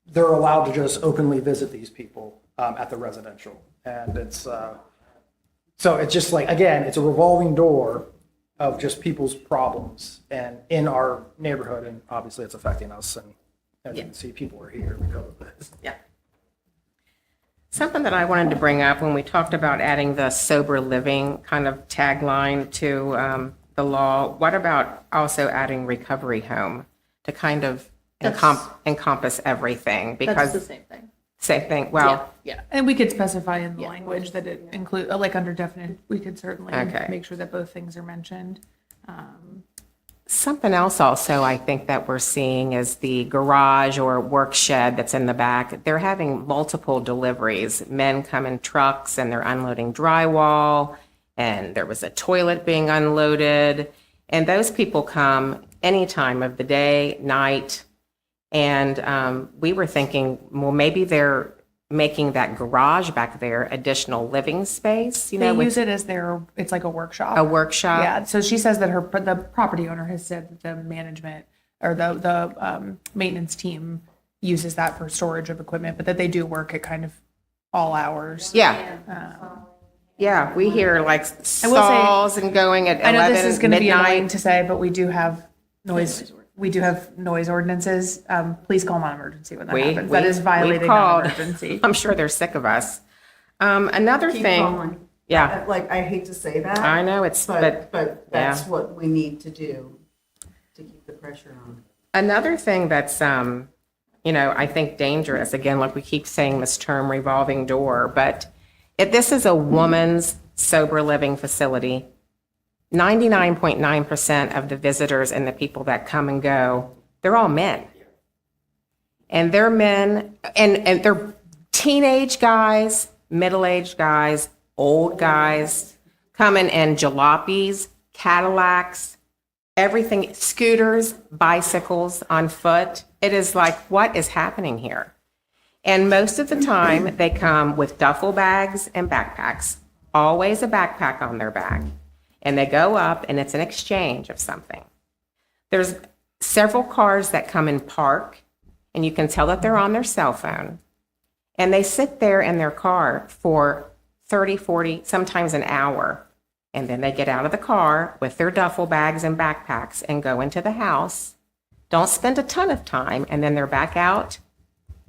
they're allowed to just openly visit these people at the residential. And it's, so it's just like, again, it's a revolving door of just people's problems and in our neighborhood. And obviously it's affecting us. And as you can see, people are here because of this. Yeah. Something that I wanted to bring up when we talked about adding the sober living kind of tagline to the law, what about also adding recovery home to kind of encompass everything? That's Because the same thing. same thing, well, Yeah. And we could specify in the Yeah. language that it include, like under definite, we could certainly Okay. make sure that both things are mentioned. something else also I think that we're seeing is the garage or work shed that's in the back. They're having multiple deliveries. Men come in trucks and they're unloading drywall, and there was a toilet being unloaded. And those people come any time of the day, night. And we were thinking, well, maybe they're making that garage back there additional living space, They with use it as it's like a workshop. a workshop. Yeah, so she says that the property owner has said that the management or the maintenance team uses that for storage of equipment, but that they do work at kind of all hours. Yeah. Yeah, we hear like I will say- saws and going at I know 11 this is going to be annoying midnight. to say, but we do have noise. We do have noise ordinances. Please call non-emergency when that happens. That is violating called. non-emergency. I'm sure they're sick of us. Another Keep thing, calling. yeah, Like, I hate to say that. I know it's, But that's yeah. what we need to do to keep the pressure on. Another thing that's, I think dangerous, again, like we keep saying this term revolving door, but if this is a woman's sober living facility, 99.9% of the visitors and the people that come and go, they're all men. And they're men, and they're teenage guys, middle-aged guys, old guys coming in jalopies, Cadillacs, everything, scooters, bicycles, on foot. It is like, what is happening here? And most of the time, they come with duffel bags and backpacks, always a backpack on their back. And they go up, and it's an exchange of something. There's several cars that come and park, and you can tell that they're on their cell phone. And they sit there in their car for 30, 40, sometimes an hour. And then they get out of the car with their duffel bags and backpacks and go into the house. Don't spend a ton of time, and then they're back out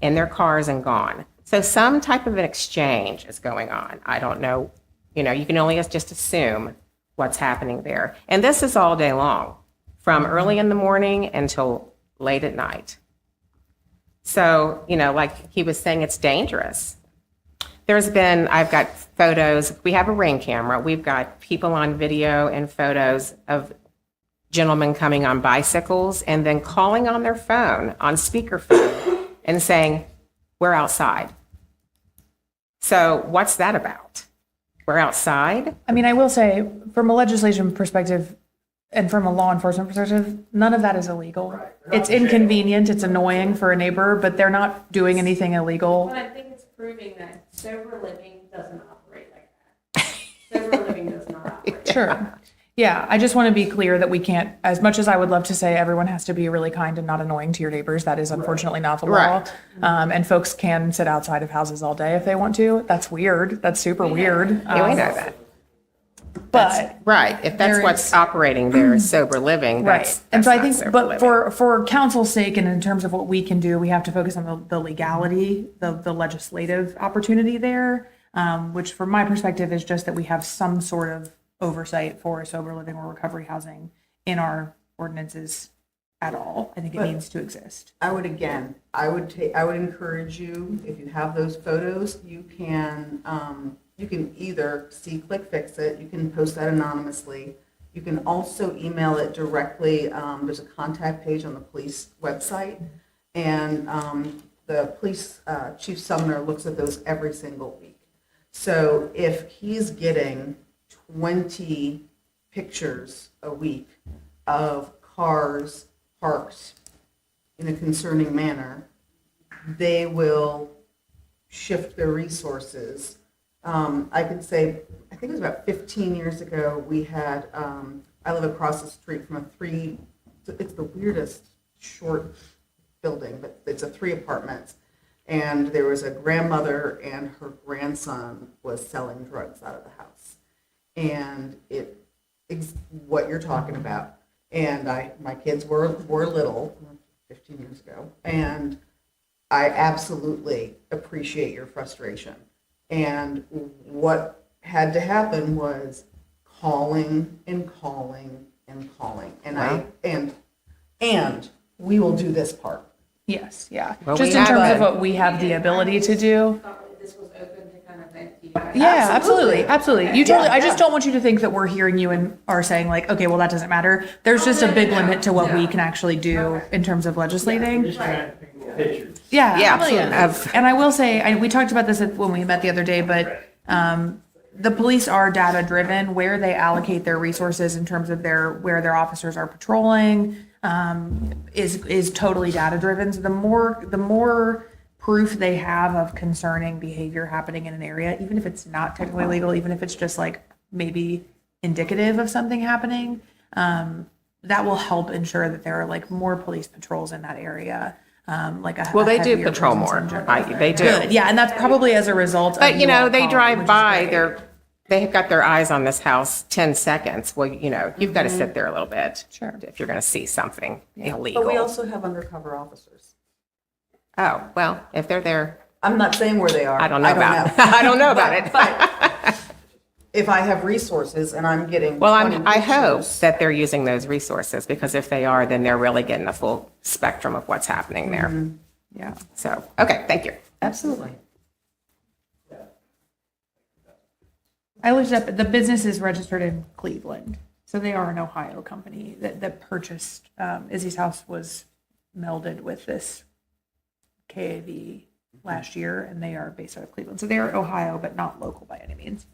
in their cars and gone. So some type of an exchange is going on. I don't know, you can only just assume what's happening there. And this is all day long, from early in the morning until late at night. So, like he was saying, it's dangerous. I've got photos, we have a Ring camera, we've got people on video and photos of gentlemen coming on bicycles and then calling on their phone, on speakerphone, and saying, we're outside. So what's that about? We're outside? I mean, I will say, from a legislation perspective and from a law enforcement perspective, none of that is illegal. It's inconvenient, it's annoying for a neighbor, but they're not doing anything illegal. But I think it's proving that sober living doesn't operate like that. Sober living does not operate. Sure. Yeah, I just want to be clear that we can't, as much as I would love to say everyone has to be really kind and not annoying to your neighbors, that is unfortunately not the law. Right. And folks can sit outside of houses all day if they want to. That's weird. That's super weird. Yeah, we know that. But Right, if that's There what's is- operating there is sober living, right. that's And so I not think, sober but living. for council's sake and in terms of what we can do, we have to focus on the legality, the legislative opportunity there, which from my perspective is just that we have some sort of oversight for sober living or recovery housing in our ordinances at all. I think it needs to exist. I would encourage you, if you have those photos, you can either see Click Fix It, you can post that anonymously. You can also email it directly. There's a contact page on the police website, and the police Chief Sumner looks at those every single week. So if he's getting 20 pictures a week of cars parked in a concerning manner, they will shift their resources. I could say, I think it was about 15 years ago, we had, I live across the street from it's the weirdest short building, but it's a 3 apartments. And there was a grandmother and her grandson was selling drugs out of the house. And it's what you're talking about. And my kids were little, 15 years ago, and I absolutely appreciate your frustration. And what had to happen was calling and calling and calling. And and we will do this part. Yes, yeah. Well, Just we in have terms a- of what we have the ability to do. This was open to kind of vent you guys. Yeah, absolutely. Absolutely. You totally, I just don't want you to think that we're hearing you and are saying like, okay, well, that doesn't matter. There's just a big limit to what we can actually do in terms of legislating. Just trying to pick pictures. Yeah, Yeah, absolutely. of- And I will say, we talked about this when we met the other day, but the police are data driven. Where they allocate their resources in terms of where their officers are patrolling is totally data driven. So the more proof they have of concerning behavior happening in an area, even if it's not technically legal, even if it's just like maybe indicative of something happening, that will help ensure that there are like more police patrols in that area. Well, they do heavier patrol presence more. in general. They do. Good. Yeah, and that's probably as a result of But, you all they calling, which drive is by, great. they've got their eyes on this house 10 seconds. Well, you've got to sit there a little bit. Sure. If you're going to see something But we illegal. also have undercover officers. Oh, well, if they're there, I'm not saying where they are. I don't know about it. I don't know about it. But if I have resources and I'm getting Well, 20 I hope pictures- that they're using those resources, because if they are, then they're really getting the full spectrum of what's happening there. Yeah, So, okay, thank you. absolutely. I looked up, the business is registered in Cleveland, so they are an Ohio company that purchased, Izzy's house was melded with this KAV last year, and they are based out of Cleveland. So they are Ohio, but not local by any means.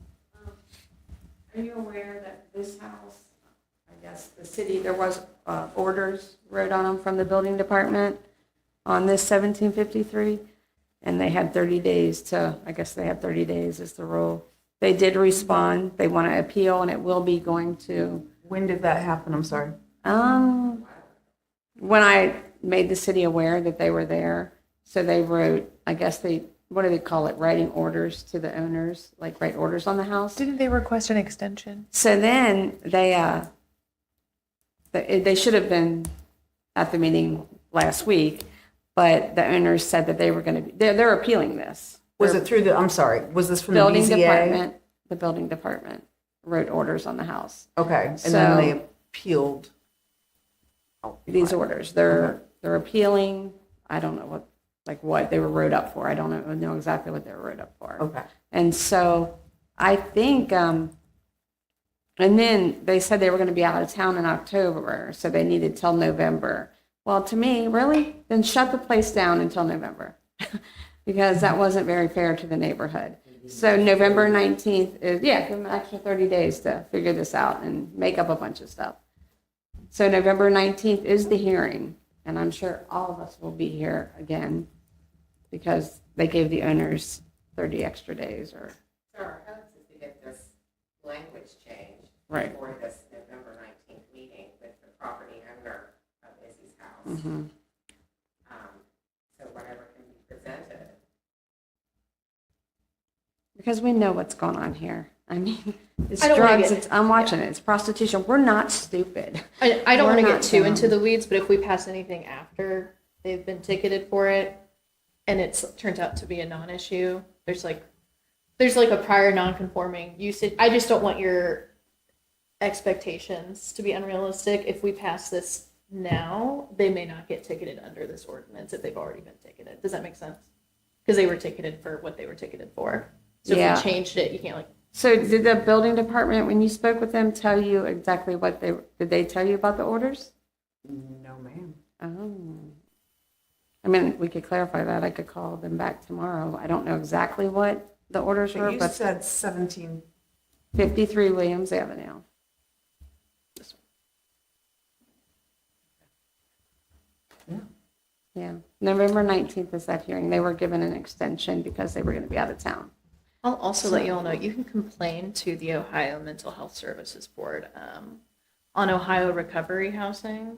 Are you aware that this house, I guess the city, there was orders wrote on them from the building department on this 1753? And they had 30 days to, I guess they had 30 days is the rule. They did respond. They want to appeal, and it will be going to, When did that happen? I'm sorry. when I made the city aware that they were there, so they wrote, I guess they, what do they call it, writing orders to the owners, like write orders on the house. Didn't they request an extension? So then they should have been at the meeting last week, but the owners said that they were going to be, they're appealing this. Was it through the, I'm sorry, was this from the Building BZA? department, the building department wrote orders on the house. Okay, and then So- they appealed. These orders, they're appealing, I don't know what they were wrote up for. I don't know exactly what they were wrote up for. Okay. And so I think, and then they said they were going to be out of town in October, so they needed till November. Well, to me, really? Then shut the place down until November, because that wasn't very fair to the neighborhood. So November 19th is, yeah, give them an extra 30 days to figure this out and make up a bunch of stuff. So November 19th is the hearing, and I'm sure all of us will be here again, because they gave the owners 30 extra days or. So our hope is to get this language change Right. before this November 19th meeting with the property owner of Izzy's house. Mhm. So whatever can be presented. Because we know what's going on here. I mean, it's I don't wanna drugs, get- it's, I'm watching it, it's prostitution. We're not stupid. I don't We're want to not get too dumb. into the weeds, but if we pass anything after they've been ticketed for it, and it turns out to be a non-issue, there's like a prior non-conforming usage. I just don't want your expectations to be unrealistic. If we pass this now, they may not get ticketed under this ordinance if they've already been ticketed. Does that make sense? Because they were ticketed for what they were ticketed for. So Yeah. if we changed it, you can't So did the building department, when you spoke with them, tell you exactly did they tell you about the orders? No, ma'am. Oh. I mean, we could clarify that. I could call them back tomorrow. I don't know exactly what the orders were, But you but said 17. 53 Williams Avenue. Yeah, November 19th is that hearing. They were given an extension because they were going to be out of town. I'll also let you all know, you can complain to the Ohio Mental Health Services Board on Ohio Recovery Housing.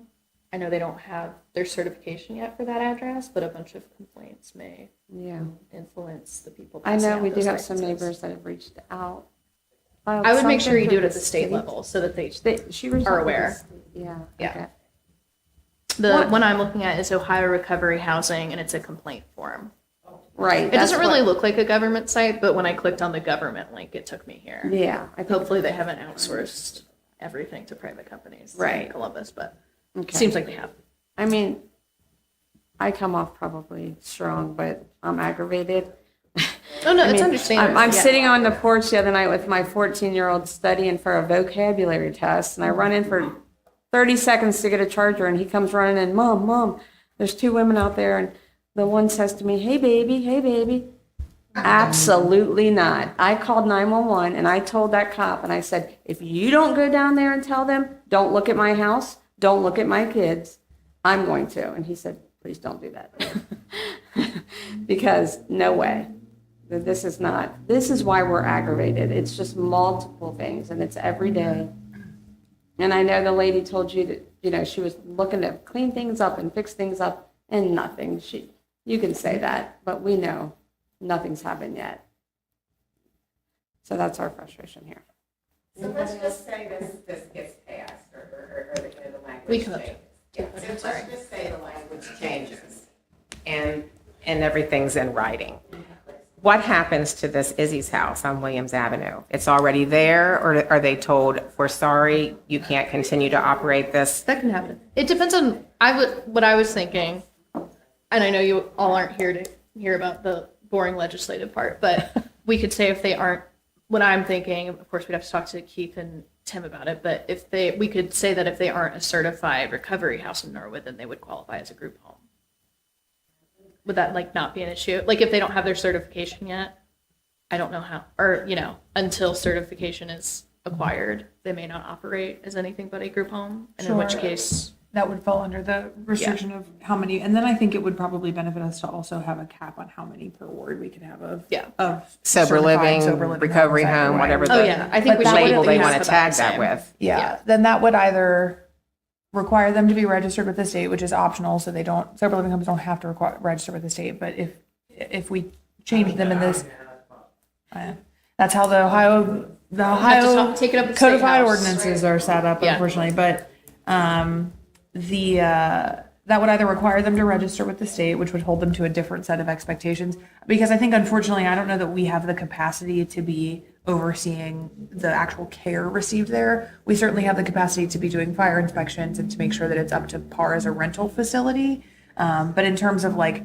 I know they don't have their certification yet for that address, but a bunch of complaints may Yeah. influence the people. I passing know out we do those have some licenses. neighbors that have reached out. I would make sure you do it Something at for the state city. level so that they, She reached are out to the aware. state. Yeah. Yeah. Okay. the What? one I'm looking at is Ohio Recovery Housing, and it's a complaint form. Right. It that's doesn't really what- look like a government site, but when I clicked on the government link, it took me here. Yeah. I think- Hopefully they haven't outsourced everything to private companies Right. in Columbus, but Okay. seems like they have. I mean, I come off probably strong, but I'm aggravated. Oh, no, I it's mean, understandable. I'm yeah. sitting on the porch the other night with my 14-year-old studying for a vocabulary test, and I run in for 30 seconds to get a charger, and he comes running in, Mom, there's two women out there, and the one says to me, hey, baby. Absolutely not. I called 911, and I told that cop, and I said, if you don't go down there and tell them, don't look at my house, don't look at my kids, I'm going to. And he said, please don't do that. Because no way. This is why we're aggravated. It's just multiple things, and it's every day. And I know the lady told you that, she was looking to clean things up and fix things up, and nothing. You can say that, but we know nothing's happened yet. So that's our frustration here. So let's just say this gets passed, or the language We can- changes. Yeah, so let's just say the language changes, and everything's in writing. What happens to this Izzy's house on Williams Avenue? It's already there, or are they told, we're sorry, you can't continue to operate this? That can happen. It depends on what I was thinking, and I know you all aren't here to hear about the boring legislative part, but we could say if they aren't, what I'm thinking, of course, we'd have to talk to Keith and Tim about it, but we could say that if they aren't a certified recovery house in Norwood, then they would qualify as a group home. Would that not be an issue? Like if they don't have their certification yet, I don't know how, or until certification is acquired, they may not operate as anything but a group home, and in which Sure. case, That would fall under the restriction of how many, and then I think it would probably benefit us to also have a cap on how many per ward we could have of. Yeah. Of Sober living, recovery homes either home, way. whatever oh the yeah, I think we should label at they least want have to about tag the that same. with. Yeah, then that would either require them to be registered with the state, which is optional, so they don't, sober living homes don't have to register with the state, but if we change them in this, that's how the Ohio take it up with State codified House. ordinances are set up, Yeah. unfortunately, but that would either require them to register with the state, which would hold them to a different set of expectations. Because I think, unfortunately, I don't know that we have the capacity to be overseeing the actual care received there. We certainly have the capacity to be doing fire inspections and to make sure that it's up to par as a rental facility. But in terms of like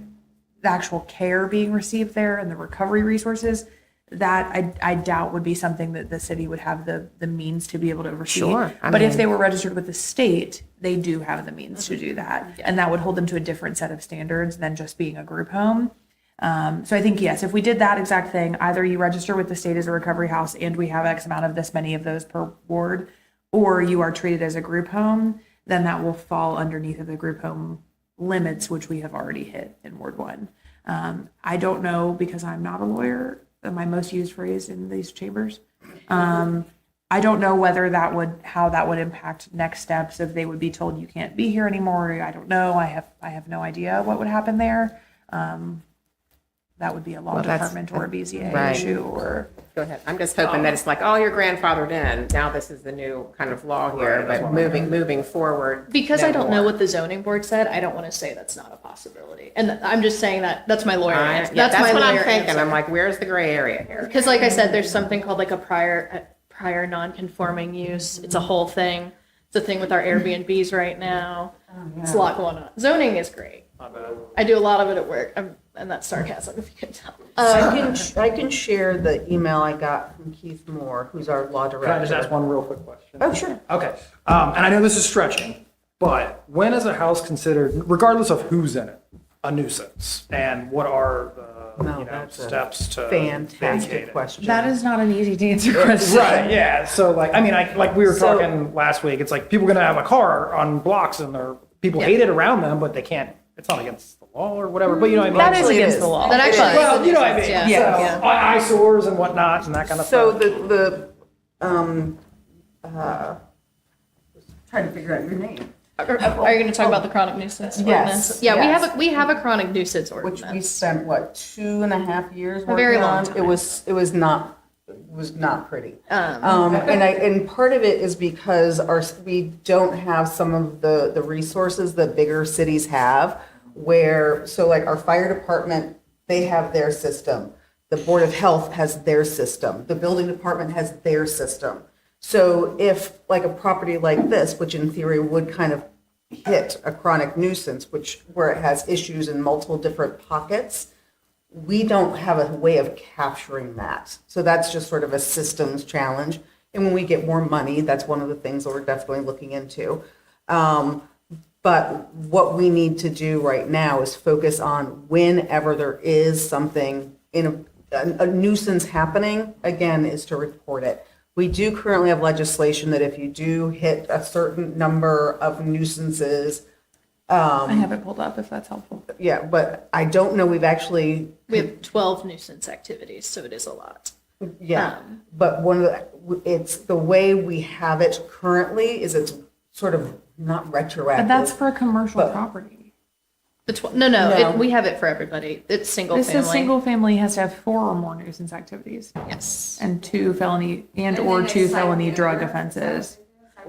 the actual care being received there and the recovery resources, that I doubt would be something that the city would have the means to be able to oversee. Sure, I But if mean- they were registered with the state, they do have the means to do that. And that would hold them to a different set of standards than just being a group home. So I think, yes, if we did that exact thing, either you register with the state as a recovery house and we have X amount of this many of those per ward, or you are treated as a group home, then that will fall underneath of the group home limits, which we have already hit in Ward 1. I don't know, because I'm not a lawyer, my most used phrase in these chambers. I don't know how that would impact next steps, if they would be told you can't be here anymore. I don't know. I have no idea what would happen there. That would be a law Well, that's- department or a BZA right. issue or. Go ahead. I'm just hoping that it's like, oh, you're grandfathered in. Now this is the new kind of law here, but moving forward. Because no I don't know more. what the zoning board said, I don't want to say that's not a possibility. And I'm just saying that's my lawyer I- answer. yeah, That's my what I'm lawyer thinking. answer. I'm like, where's the gray area here? Because like I said, there's something called like a prior non-conforming use. It's a whole thing. It's a thing with our Airbnbs right now. It's a lot going on. Zoning is great. I do a lot of it at work. And that's sarcasm, if you can tell. I can share the email I got from Keith Moore, who's our law director. Can I just ask one real quick question? Oh, sure. Okay, and I know this is stretching, but when is a house considered, regardless of who's in it, a nuisance? And what are the, No, that's a steps to vacate Fantastic it? question. That is not an easy to answer question. Right, yeah, so like, I mean, like we were So- talking last week, it's like people gonna have a car on blocks and people hate it around them, but they can't, it's not against the law or whatever, but you know what I mean? That is Actually, it against is. the law. That actually Well, is a you know what I nuisance, mean? yeah. So, eyesores and whatnot and that kind of So stuff. trying to figure out your name, Are you going to talk about the chronic nuisance Yes, ordinance? Yeah, yes. we have a chronic nuisance which ordinance. we spent, what, 2.5 years working on? very long time. It was not pretty. And part of it is because we don't have some of the resources that bigger cities have, so like our fire department, they have their system. The Board of Health has their system. The building department has their system. So if like a property like this, which in theory would kind of hit a chronic nuisance, where it has issues in multiple different pockets, we don't have a way of capturing that. So that's just sort of a systems challenge. And when we get more money, that's one of the things that we're definitely looking into. But what we need to do right now is focus on whenever there is something in a nuisance happening, again, is to report it. We do currently have legislation that if you do hit a certain number of nuisances, I have it pulled up if that's helpful. yeah, but I don't know, we have 12 nuisance activities, so it is a lot. Yeah, but it's the way we have it currently is it's sort of not retroactive. But that's for a commercial But- property. No. We have it for everybody. It's single This family. says single family has to have 4 or more nuisance activities Yes. and 2 felony or 2 felony drug offenses.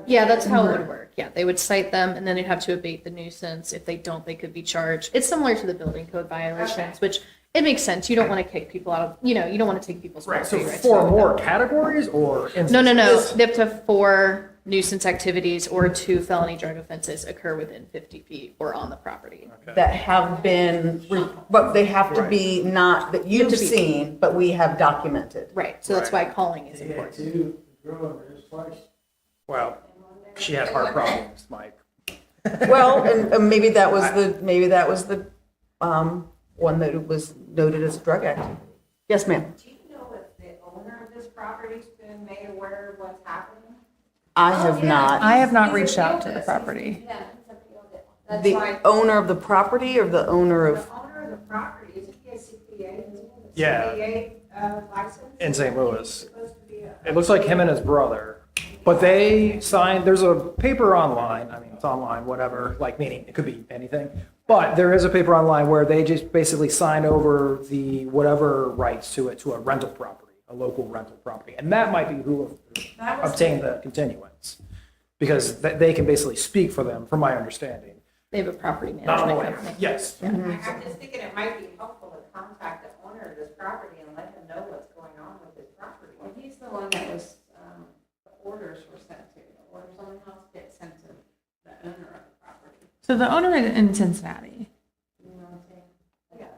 Yeah, that's how it would work. Yeah, they would cite them and then they'd have to abate the nuisance. If they don't, they could be charged. It's similar to the building code violations, which it makes sense. You don't want to kick people out of, you don't want to take people's Right, so property rights. 4 more categories or instances? No. They have to have 4 nuisance activities or 2 felony drug offenses occur within 50 feet or on the property. That have been, but they have to be not, that you've to be- seen, but we have documented. Right, so that's why calling is important. Two growing twice. Well, she had heart problems, Mike. Well, and maybe that was the one that was noted as a drug activity. Yes, ma'am. Do you know if the owner of this property's been been made aware of what's happening? I have not. I have not He's reached out appealed to the this. property. Yeah, he's appealed it. That's The why owner of the property or the owner the of, owner of the property, is he a CPA? Yeah. CPA license? In St. Louis. He's supposed to be a- It looks like him and his brother, but they signed, there's a paper online, I mean, it's online, whatever, like meaning it could be anything. But there is a paper online where they just basically signed over the whatever rights to it to a rental property, a local rental property. And that might be who That was- obtained the continuance. Because they can basically speak for them, from my understanding. They have a property Not management only, company. yes. I'm just thinking it might be helpful to contact the owner of this property and let him know what's going on with his property. Well, he's the one that was, the orders were sent to. The orders on the house get sent to the owner of the property. So the owner is in Cincinnati. You know what I'm saying? Yeah,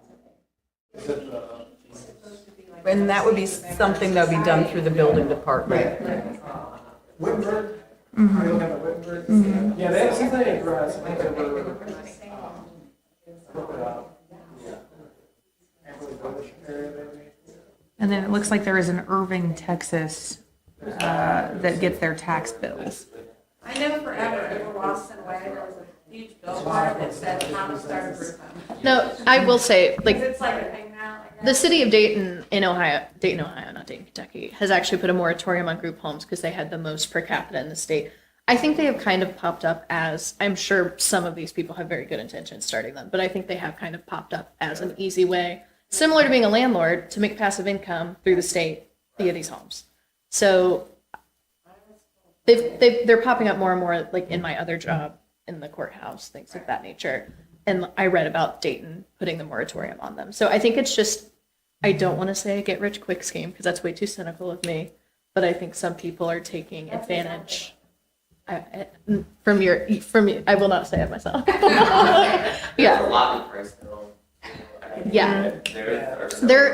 okay. and that would be something that would be done through the building department. Wittenberg? Are you looking at Wittenberg? Yeah, they have something address, I think they were, look it up. Amberley Village area, maybe. And then it looks like there is an Irving, Texas, that gets their tax bills. I know forever, over Boston Way, there was a huge billboard that said how to start a group home. No, I will say, Because like, it's like a thing now. Like the city of Dayton in Ohio, not Dayton, Kentucky, has actually put a moratorium on group homes because they had the most per capita in the state. I think they have kind of popped up as, I'm sure some of these people have very good intentions starting them, but I think they have kind of popped up as an easy way, similar to being a landlord, to make passive income through the state via these homes. So they're popping up more and more, like in my other job in the courthouse, things of that nature. And I read about Dayton putting the moratorium on them. So I think it's just, I don't want to say a get rich quick scheme because that's way too cynical of me. But I think some people are taking advantage. From you, I will not say it myself. There's a Yeah, lot in Bristol. yeah.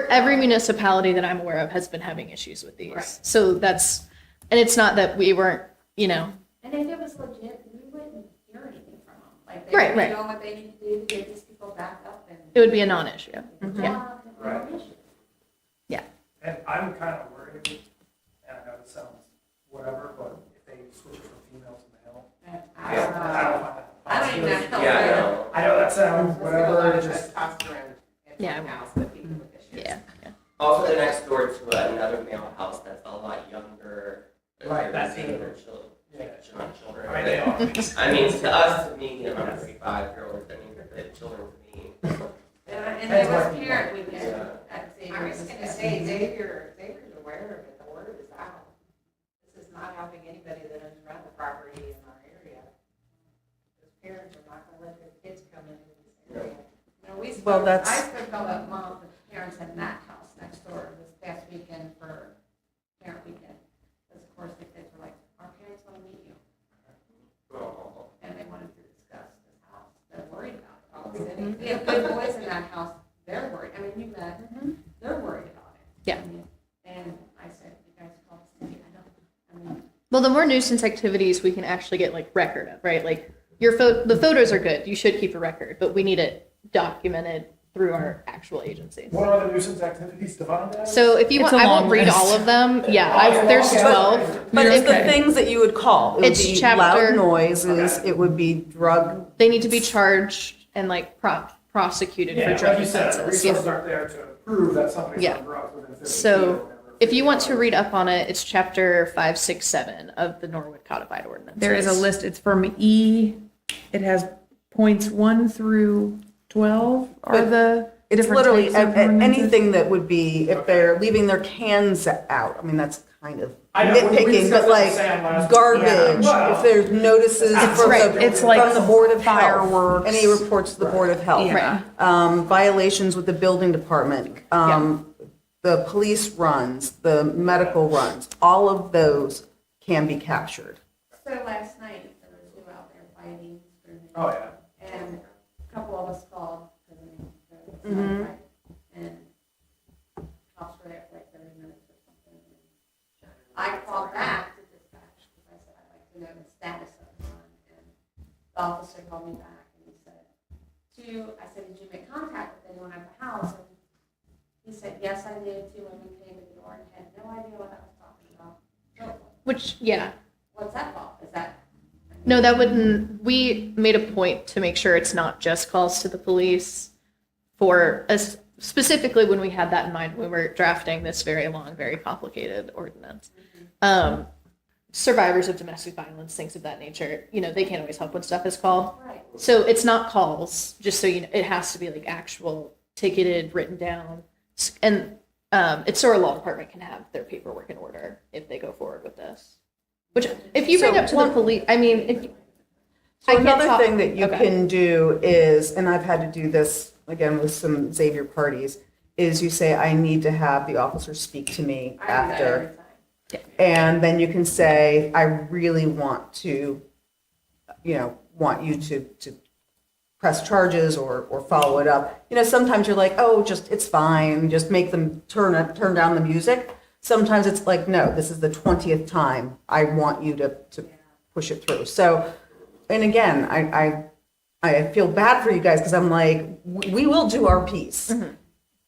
Every municipality that I'm aware of has been having issues with these. Right. So that's, and it's not that we weren't, And if it was legit, we wouldn't hear anything from them. Like, they Right, would right. know what they need to do to get these people back up and. it would be a non-issue. Yeah. Yeah, Right. yeah. And I'm kind of worried, and I know it sounds whatever, but if they switch it from female to male, I don't know. I don't find that I don't even positive. know. Yeah, I know. I know that sounds whatever, it just, Yeah. House with people with issues. Yeah, yeah. Also, they're next door to another male house that's a lot younger. Right, They're that's seeing it. their children. Yeah. Not children. I mean, they are. I mean, to us, to me, I'm 35-year-old, I mean, they're children to me. And there was parent weekend Yeah. at Xavier. I was gonna say, Xavier's aware of it, the word is out. This is not helping anybody that owns rental property in our area. Because parents are not gonna let their kids come into this area. You know, Well, that's- I spoke to the mom, the parents in that house next door this past weekend for parent weekend. Because of course the kids were like, our parents want to meet you. Oh. And they wanted to discuss this house. They're worried about it. All of a sudden, we have good boys in that house. They're worried. I mean, you bet. They're worried about it. Yeah. And I said, you guys call the city. I mean, Well, the more nuisance activities we can actually get like record of, right? Like the photos are good. You should keep a record, but we need it documented through our actual agencies. what are the nuisance activities defined as? So if you It's want, a I won't long read list. all of them. Yeah, there's 12. But You're it's the okay. things that you would call. It would It's be chapter- loud noises, it would be drug, They need to be charged and like prosecuted Yeah, for drug like you said, the offenses. resources Yeah. aren't there to prove that somebody's Yeah. on drugs within 50 feet or So whatever. if you want to read up on it, it's chapter 567 of the Norwood Codified Ordinance. There is a list, it's from E, it has points 1 through 12 are But the it's different literally types of ordinances. anything that would be, if they're leaving their cans out, I mean, that's kind of I know, we nitpicking, discussed but that like with Sam last week. garbage, Yeah. if there's notices from right, the, it's like from the Board of Health, fireworks. any reports to the Board of Health. Yeah. Violations with the building department, the police runs, the medical runs, all of those can be captured. so last night, there were two out there fighting, screaming. Oh, yeah. And a couple of us called, because I mean, it's Mhm. not right. And cops were there for like 30 minutes or something. I called back to dispatch, because I said, I'd like to know the status of one. And the officer called me back and he said, I said, did you make contact with anyone at the house? And he said, yes, I did too, when we came to the door and had no idea what I was talking about. Which, yeah. What's that for? Is that? No, that wouldn't, we made a point to make sure it's not just calls to the police for us, specifically when we had that in mind, when we were drafting this very long, very complicated ordinance. Survivors of domestic violence, things of that nature, you know, they can't always help when stuff is called. Right. So it's not calls, just so you know, it has to be like actual ticketed, written down. And it's so our law department can have their paperwork in order if they go forward with this. Which, if you bring up to the police, I mean, if you, I So can't another talk- thing that you okay. can do is, and I've had to do this again with some Xavier parties, is you say, I need to have the officer speak to me I do that every after. time. And then you can say, I really want to, want you to press charges or follow it up. You know, sometimes you're like, oh, just, it's fine, just make them turn down the music. Sometimes it's like, no, this is the 20th time, I want you to push it through. So, and again, I feel bad for you guys, because I'm like, we will do our piece,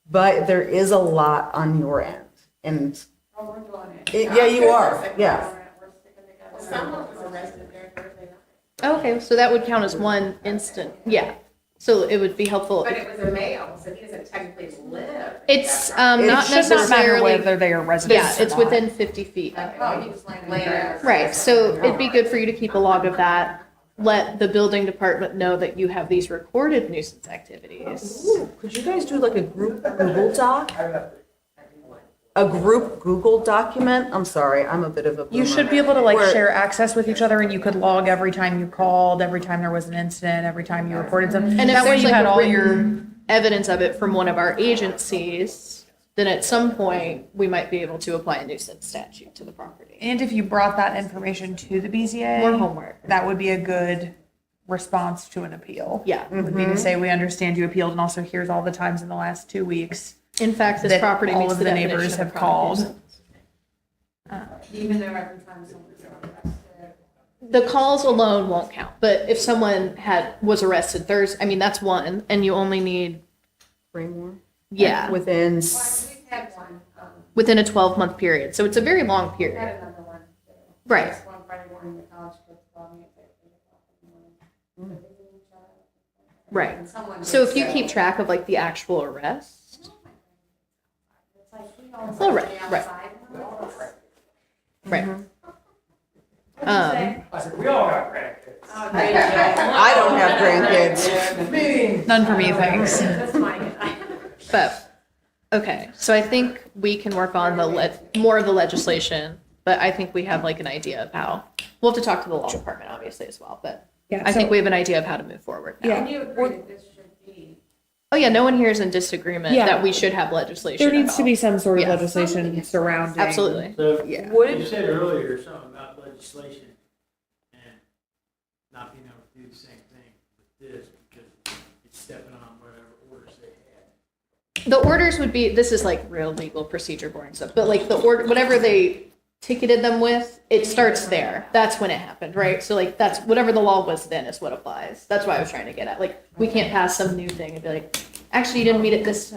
but there is a lot on your end. And Oh, we're doing it. yeah, you are, yeah. We're sticking together. Someone was arrested there Thursday night. Okay, so that would count as one instant, yeah. So it would be helpful. But it was a male, so he doesn't technically live. It's It not Should not matter necessarily, whether they are residents yeah, or it's not. within 50 feet. Oh, he was laying there. Right, so it'd be good for you to keep a log of that. Let the building department know that you have these recorded nuisance activities. Ooh, could you guys do like a group Google Doc? A group Google document? I'm sorry, I'm a bit of a boomer. You should be able to like Where- share access with each other, and you could log every time you called, every time there was an incident, every time you reported something. And if That way there's you like had a all written your, evidence of it from one of our agencies, then at some point, we might be able to apply a nuisance statute to the property. and if you brought that information to the BZA. More homework. That would be a good response to an appeal. Yeah. Would be to say, we understand you appealed, and also here's all the times in the last 2 weeks. In fact, this That property all meets of the the definition neighbors of have a chronic called. nuisance. Even though every time someone's arrested. The calls alone won't count, but if someone was arrested Thursday, I mean, that's one, and you only need, 3 more? yeah, Within, We've had one, within a 12-month period. So it's a very long we period. had another one. Right. This one Friday morning, the college kids called me at 8:00 in the morning. They're hitting each other. Right. And someone So did if you say- keep track of like the actual arrest, It's like, we all Oh, right, stay right. outside. right? I said, we all got grandkids. Oh, I don't have grandkids. None for me, thanks. That's my guy. But, okay, so I think we can work on more of the legislation, but I think we have like an idea of how, we'll have to talk to the law department obviously as well, but Yeah, I think so- we have an idea of how to move forward now. Yeah. And you agree that this should be. Oh yeah, no one here is in disagreement Yeah. that we should have legislation There needs to be about- some sort of Yeah. legislation surrounding. Absolutely. So, Yeah. you said earlier something about legislation and not being able to do the same thing with this because it's stepping on whatever orders they had. The orders would be, this is like real legal procedure boring stuff, but like the order, whatever they ticketed them with, it starts there. That's when it happened, right? So like that's, whatever the law was then is what applies. That's what I was trying to get at. Like, we can't pass some new thing and be like, actually, you didn't meet it this,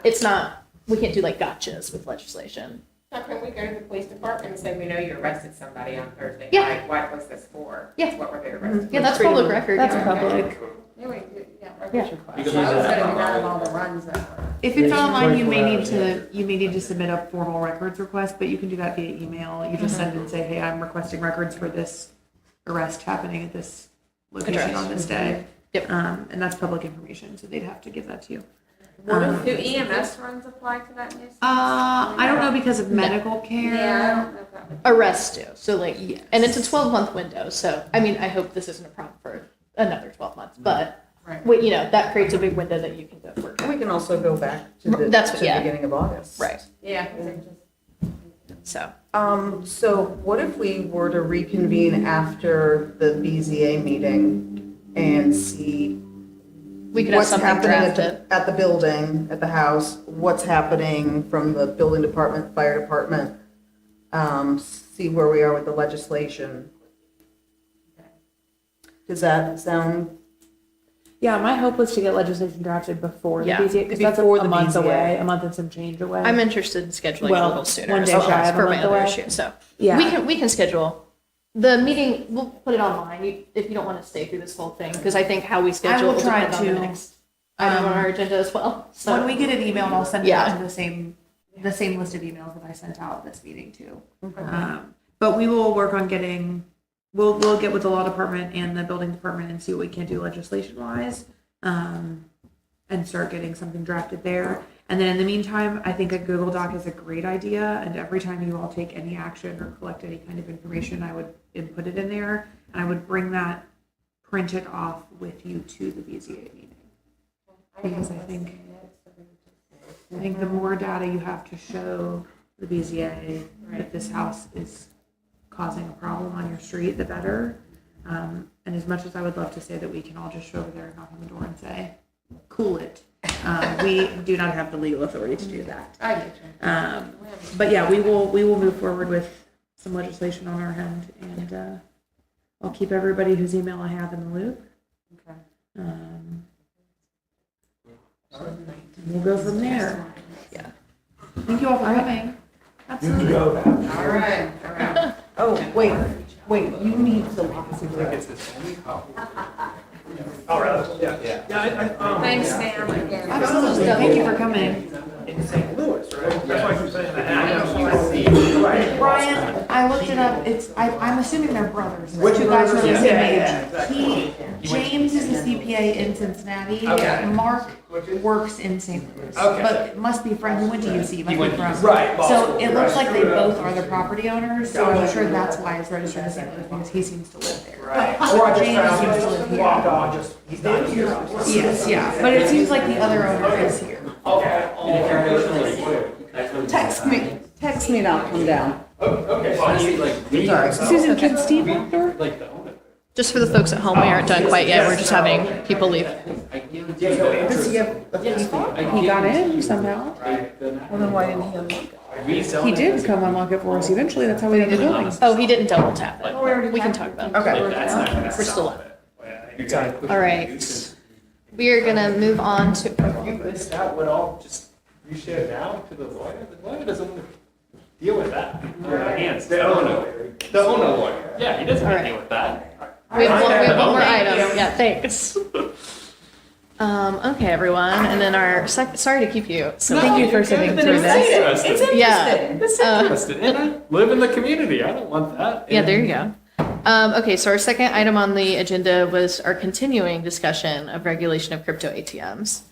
it's not, we can't do like gotchas with legislation. So can we go to the police department and say, we know you arrested somebody on Thursday Yeah. night, what was this for? Yeah. What were they arrested? Yeah, that's public record. That's yeah. public. Yeah, we do, yeah. Yeah. Because So I was it's- gonna be running all the runs that were. If it's Yeah, online, you may 24 need hours, to, you may need to submit a formal records request, but you can do that via email. You just send and say, hey, I'm requesting records for this arrest happening at this location Address. on this day. Yep. And that's public information, so they'd have to give that to you. Do EMS runs apply to that news? I don't know because of medical care. Yeah, I don't know if that would. Arrests do. So like, and it's a 12-month window. So, I mean, I hope this isn't a problem for another 12 months, but Right. that creates a big window that you can go for. And we can also go back to the, That's- to the yeah. beginning of August. Right. Yeah, 'cause it just. So, So what if we were to reconvene after the BZA meeting and see we could have what's something happening drafted. at the building, at the house, what's happening from the building department, fire department, see where we are with the legislation. Does that sound? Yeah, my hope was to get legislation drafted before the Yeah, BZA, because that's before a the month BZA. away, a month and some change away. I'm interested in scheduling Well, a little sooner one as day well shy of a for my month other away. issue. So Yeah. we can schedule the meeting. We'll put it online if you don't want to stay through this whole thing, because I think how we schedule will will try depend on the to. next item on our agenda as well. So When we get an email, I'll send it Yeah. out to the same list of emails that I sent out this meeting too. But we will work on getting, we'll get with the law department and the building department and see what we can do legislation wise. And start getting something drafted there. And then in the meantime, I think a Google Doc is a great idea. And every time you all take any action or collect any kind of information, I would input it in there. And I would bring that printed off with you to the BZA meeting. Because I think the more data you have to show the BZA that this house is causing a problem on your street, the better. And as much as I would love to say that we can all just show over there and knock on the door and say, cool it, we do not have the legal authority to do that. I get you. But yeah, we will move forward with some legislation on our end, and I'll keep everybody whose email I have in the loop. Okay. We'll go from there. Yeah. Thank you all for coming. Absolutely. All right. Oh, wait, you need to lock us into that. Oh, really? Yeah. Yeah, Thanks, Sam, again. Absolutely. Thank you for coming. in St. Louis, right? That's why I keep saying that. Brian, I looked it up. I'm assuming they're brothers. Which Two guys who are the brothers? same Yeah. age. James is a CPA in Cincinnati. Okay. Mark works in St. Louis. Okay. But it must be from, he went to UC, must be from. Right. So it looks like they both are the property owners, so I'm sure that's why it's registered as St. Louis, because he seems to live there. Right. Or I just James found seems to live here. walked on, just, he's not here. Yes, yeah, but it seems like the other owner is here. Text me and I'll come down. Susan, can Steve walk there? Just for the folks at home, we aren't done quite yet. We're just having people leave. Does he have a key? He got in somehow. Well, then why didn't he unlock it? He did come unlock it for us eventually, that's how we got the building. Oh, he didn't double tap it. We can talk about it. Okay. We're still up. All right. We are gonna move on to. You list out what all just reshared now to the lawyer? The lawyer doesn't want to deal with that. Hands. The owner lawyer. Yeah, he doesn't want to deal with that. We have one more item. Yeah, thanks. Okay, everyone, and then our sorry to keep you. So thank you for sitting through this. Yeah. It's interesting. And I live in the community. I don't want that. Yeah, there you go. Okay, so our second item on the agenda was our continuing discussion of regulation of crypto ATMs.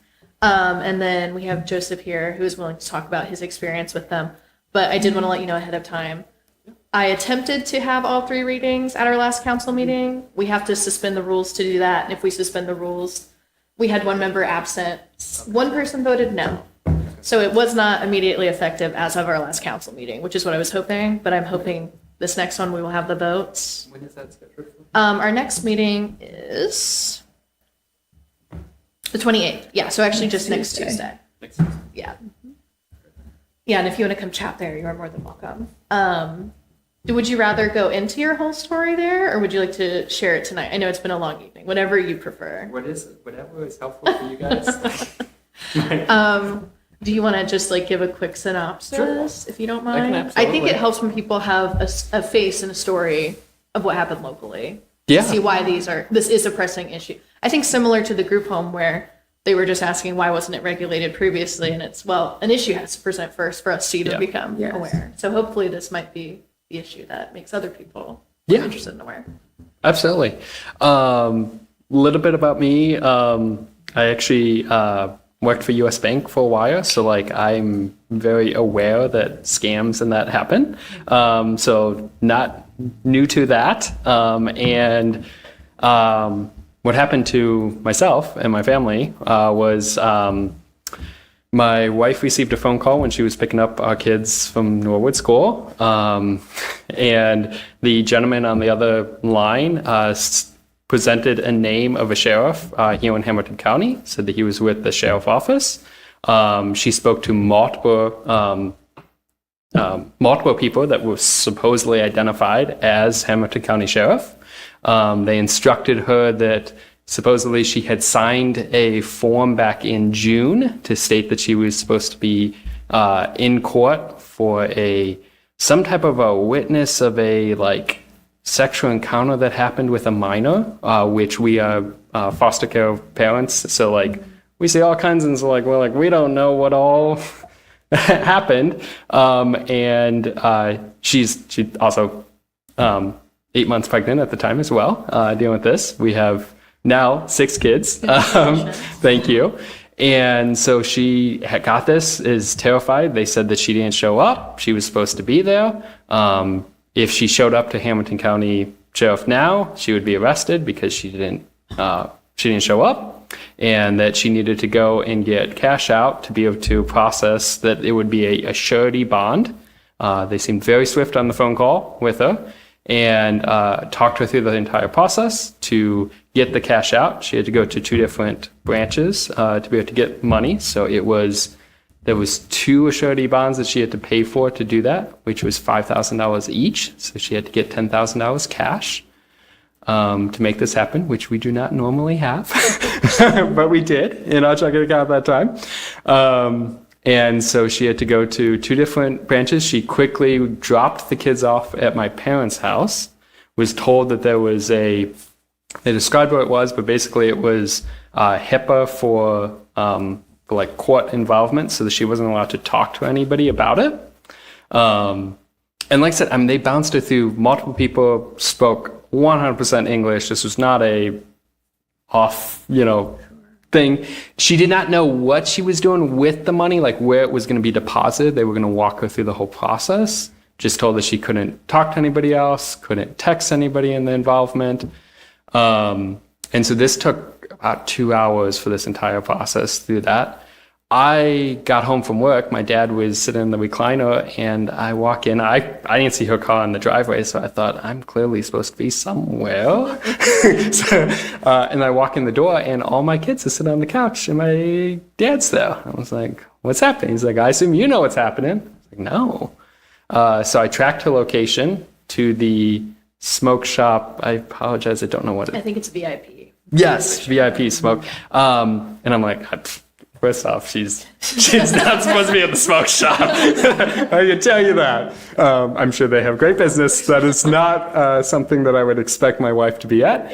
And then we have Joseph here who is willing to talk about his experience with them. But I did want to let you know ahead of time. I attempted to have all three readings at our last council meeting. We have to suspend the rules to do that. And if we suspend the rules, we had one member absent. One person voted no. So it was not immediately effective as of our last council meeting, which is what I was hoping. But I'm hoping this next one we will have the votes. When is that scheduled for? Our next meeting is the 28th. Yeah, so actually just next Tuesday. Next Tuesday. Yeah. Yeah, and if you want to come chat there, you are more than welcome. Would you rather go into your whole story there, or would you like to share it tonight? I know it's been a long evening. Whatever you prefer. Whatever is helpful for you guys. Do you want to just like give a quick synopsis, if you don't I can mind? I think absolutely. it helps when people have a face and a story of what happened locally. Yeah. To see why this is a pressing issue. I think similar to the group home where they were just asking why wasn't it regulated previously, and it's, well, an issue has to present first for us to even become aware. So hopefully this might be the issue that makes other people interested and aware. Absolutely. Little bit about me. I actually worked for U.S. Bank for a while, so like I'm very aware that scams and that happen. So not new to that. And what happened to myself and my family was my wife received a phone call when she was picking up our kids from Norwood school. And the gentleman on the other line presented a name of a sheriff here in Hamilton County, said that he was with the sheriff office. She spoke to multiple people that were supposedly identified as Hamilton County Sheriff. They instructed her that supposedly she had signed a form back in June to state that she was supposed to be in court for some type of a witness of a like sexual encounter that happened with a minor, which we are foster care parents. So like we see all kinds, and so like we're like we don't know what all happened. She also 8 months pregnant at the time as well, dealing with this. We have now 6 kids. Thank you. And so she had got this, is terrified. They said that she didn't show up. She was supposed to be there. If she showed up to Hamilton County Sheriff now, she would be arrested because she didn't show up, and that she needed to go and get cash out to be able to process that it would be a surety bond. They seemed very swift on the phone call with her and talked her through the entire process to get the cash out. She had to go to 2 different branches to be able to get money. So there was 2 surety bonds that she had to pay for to do that, which was $5,000 each. So she had to get $10,000 cash to make this happen, which we do not normally have, but we did in our checking account at that time. And so she had to go to 2 different branches. She quickly dropped the kids off at my parents' house, was told that there was they described what it was, but basically it was HIPAA for like court involvement, so that she wasn't allowed to talk to anybody about it. And like I said, I mean, they bounced her through multiple people, spoke 100% English. This was not a off, thing. She did not know what she was doing with the money, like where it was going to be deposited. They were going to walk her through the whole process. Just told that she couldn't talk to anybody else, couldn't text anybody in the involvement. And so this took about 2 hours for this entire process through that. I got home from work. My dad was sitting in the recliner, and I walk in. I didn't see her car in the driveway, so I thought, I'm clearly supposed to be somewhere. And I walk in the door, and all my kids are sitting on the couch, and my dad's there. I was like, what's happening? He's like, I assume you know what's happening. I was like, no. So I tracked her location to the smoke shop. I apologize, I don't know what it is. I think it's VIP. Yes, VIP smoke. And I'm like, first off, she's not supposed to be at the smoke shop. I can tell you that. I'm sure they have great business. That is not something that I would expect my wife to be at.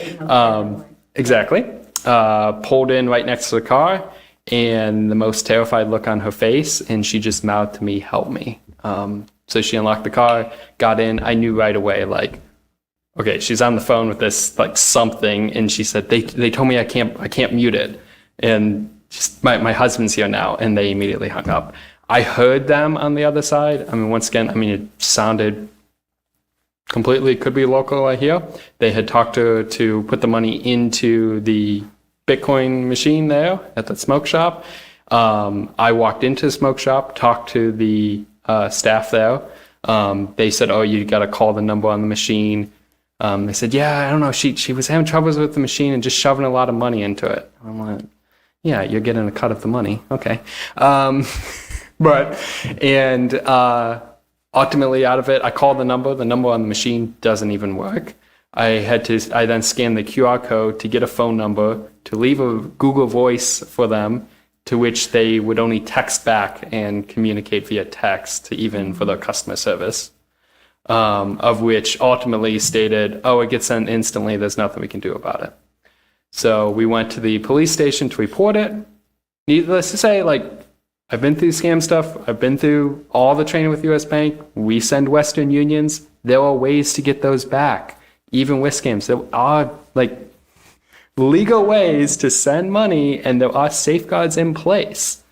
Exactly. Pulled in right next to the car, and the most terrified look on her face, and she just mouthed to me, "Help me." So she unlocked the car, got in. I knew right away, like, okay, she's on the phone with this like something, and she said, "They told me I can't mute it," and just my husband's here now, and they immediately hung up. I heard them on the other side. I mean, once again, it sounded completely, could be local, I hear. They had talked to put the money into the Bitcoin machine there at the smoke shop. I walked into the smoke shop, talked to the staff there. They said, oh, you got to call the number on the machine. They said, yeah, I don't know. She was having troubles with the machine and just shoving a lot of money into it. I'm like, yeah, you're getting a cut of the money. Okay. Ultimately out of it, I called the number. The number on the machine doesn't even work. I then scanned the QR code to get a phone number, to leave a Google Voice for them, to which they would only text back and communicate via text, even for their customer service, of which ultimately stated, oh, it gets sent instantly. There's nothing we can do about it. So we went to the police station to report it. Needless to say, I've been through scam stuff. I've been through all the training with US Bank. We send Western Unions. There are ways to get those back, even with scams. There are legal ways to send money, and there are safeguards in place.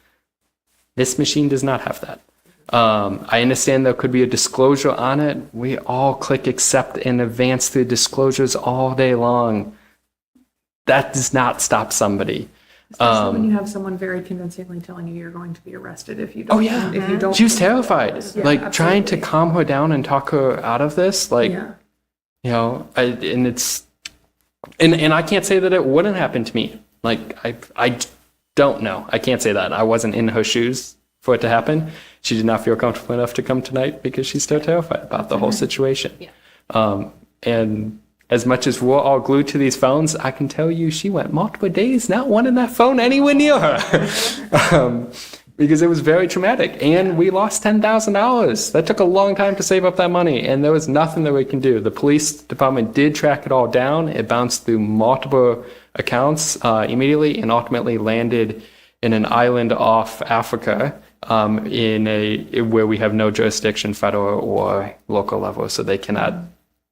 This machine does not have that. I understand there could be a disclosure on it. We all click accept and advance through disclosures all day long. That does not stop somebody. Especially when you have someone very convincingly telling you you're going to be arrested if you don't. Oh yeah, if you don't. She was terrified. Yeah, trying to calm her down and talk her out of this. And I can't say that it wouldn't happen to me. I don't know. I can't say that. I wasn't in her shoes for it to happen. She did not feel comfortable enough to come tonight because she's still terrified about the whole situation. Yeah. And as much as we're all glued to these phones, I can tell you she went multiple days not wanting that phone anywhere near her. Because it was very traumatic. And we lost $10,000. That took a long time to save up that money, and there was nothing that we can do. The police department did track it all down. It bounced through multiple accounts immediately and ultimately landed in an island off Africa where we have no jurisdiction, federal or local level, so they cannot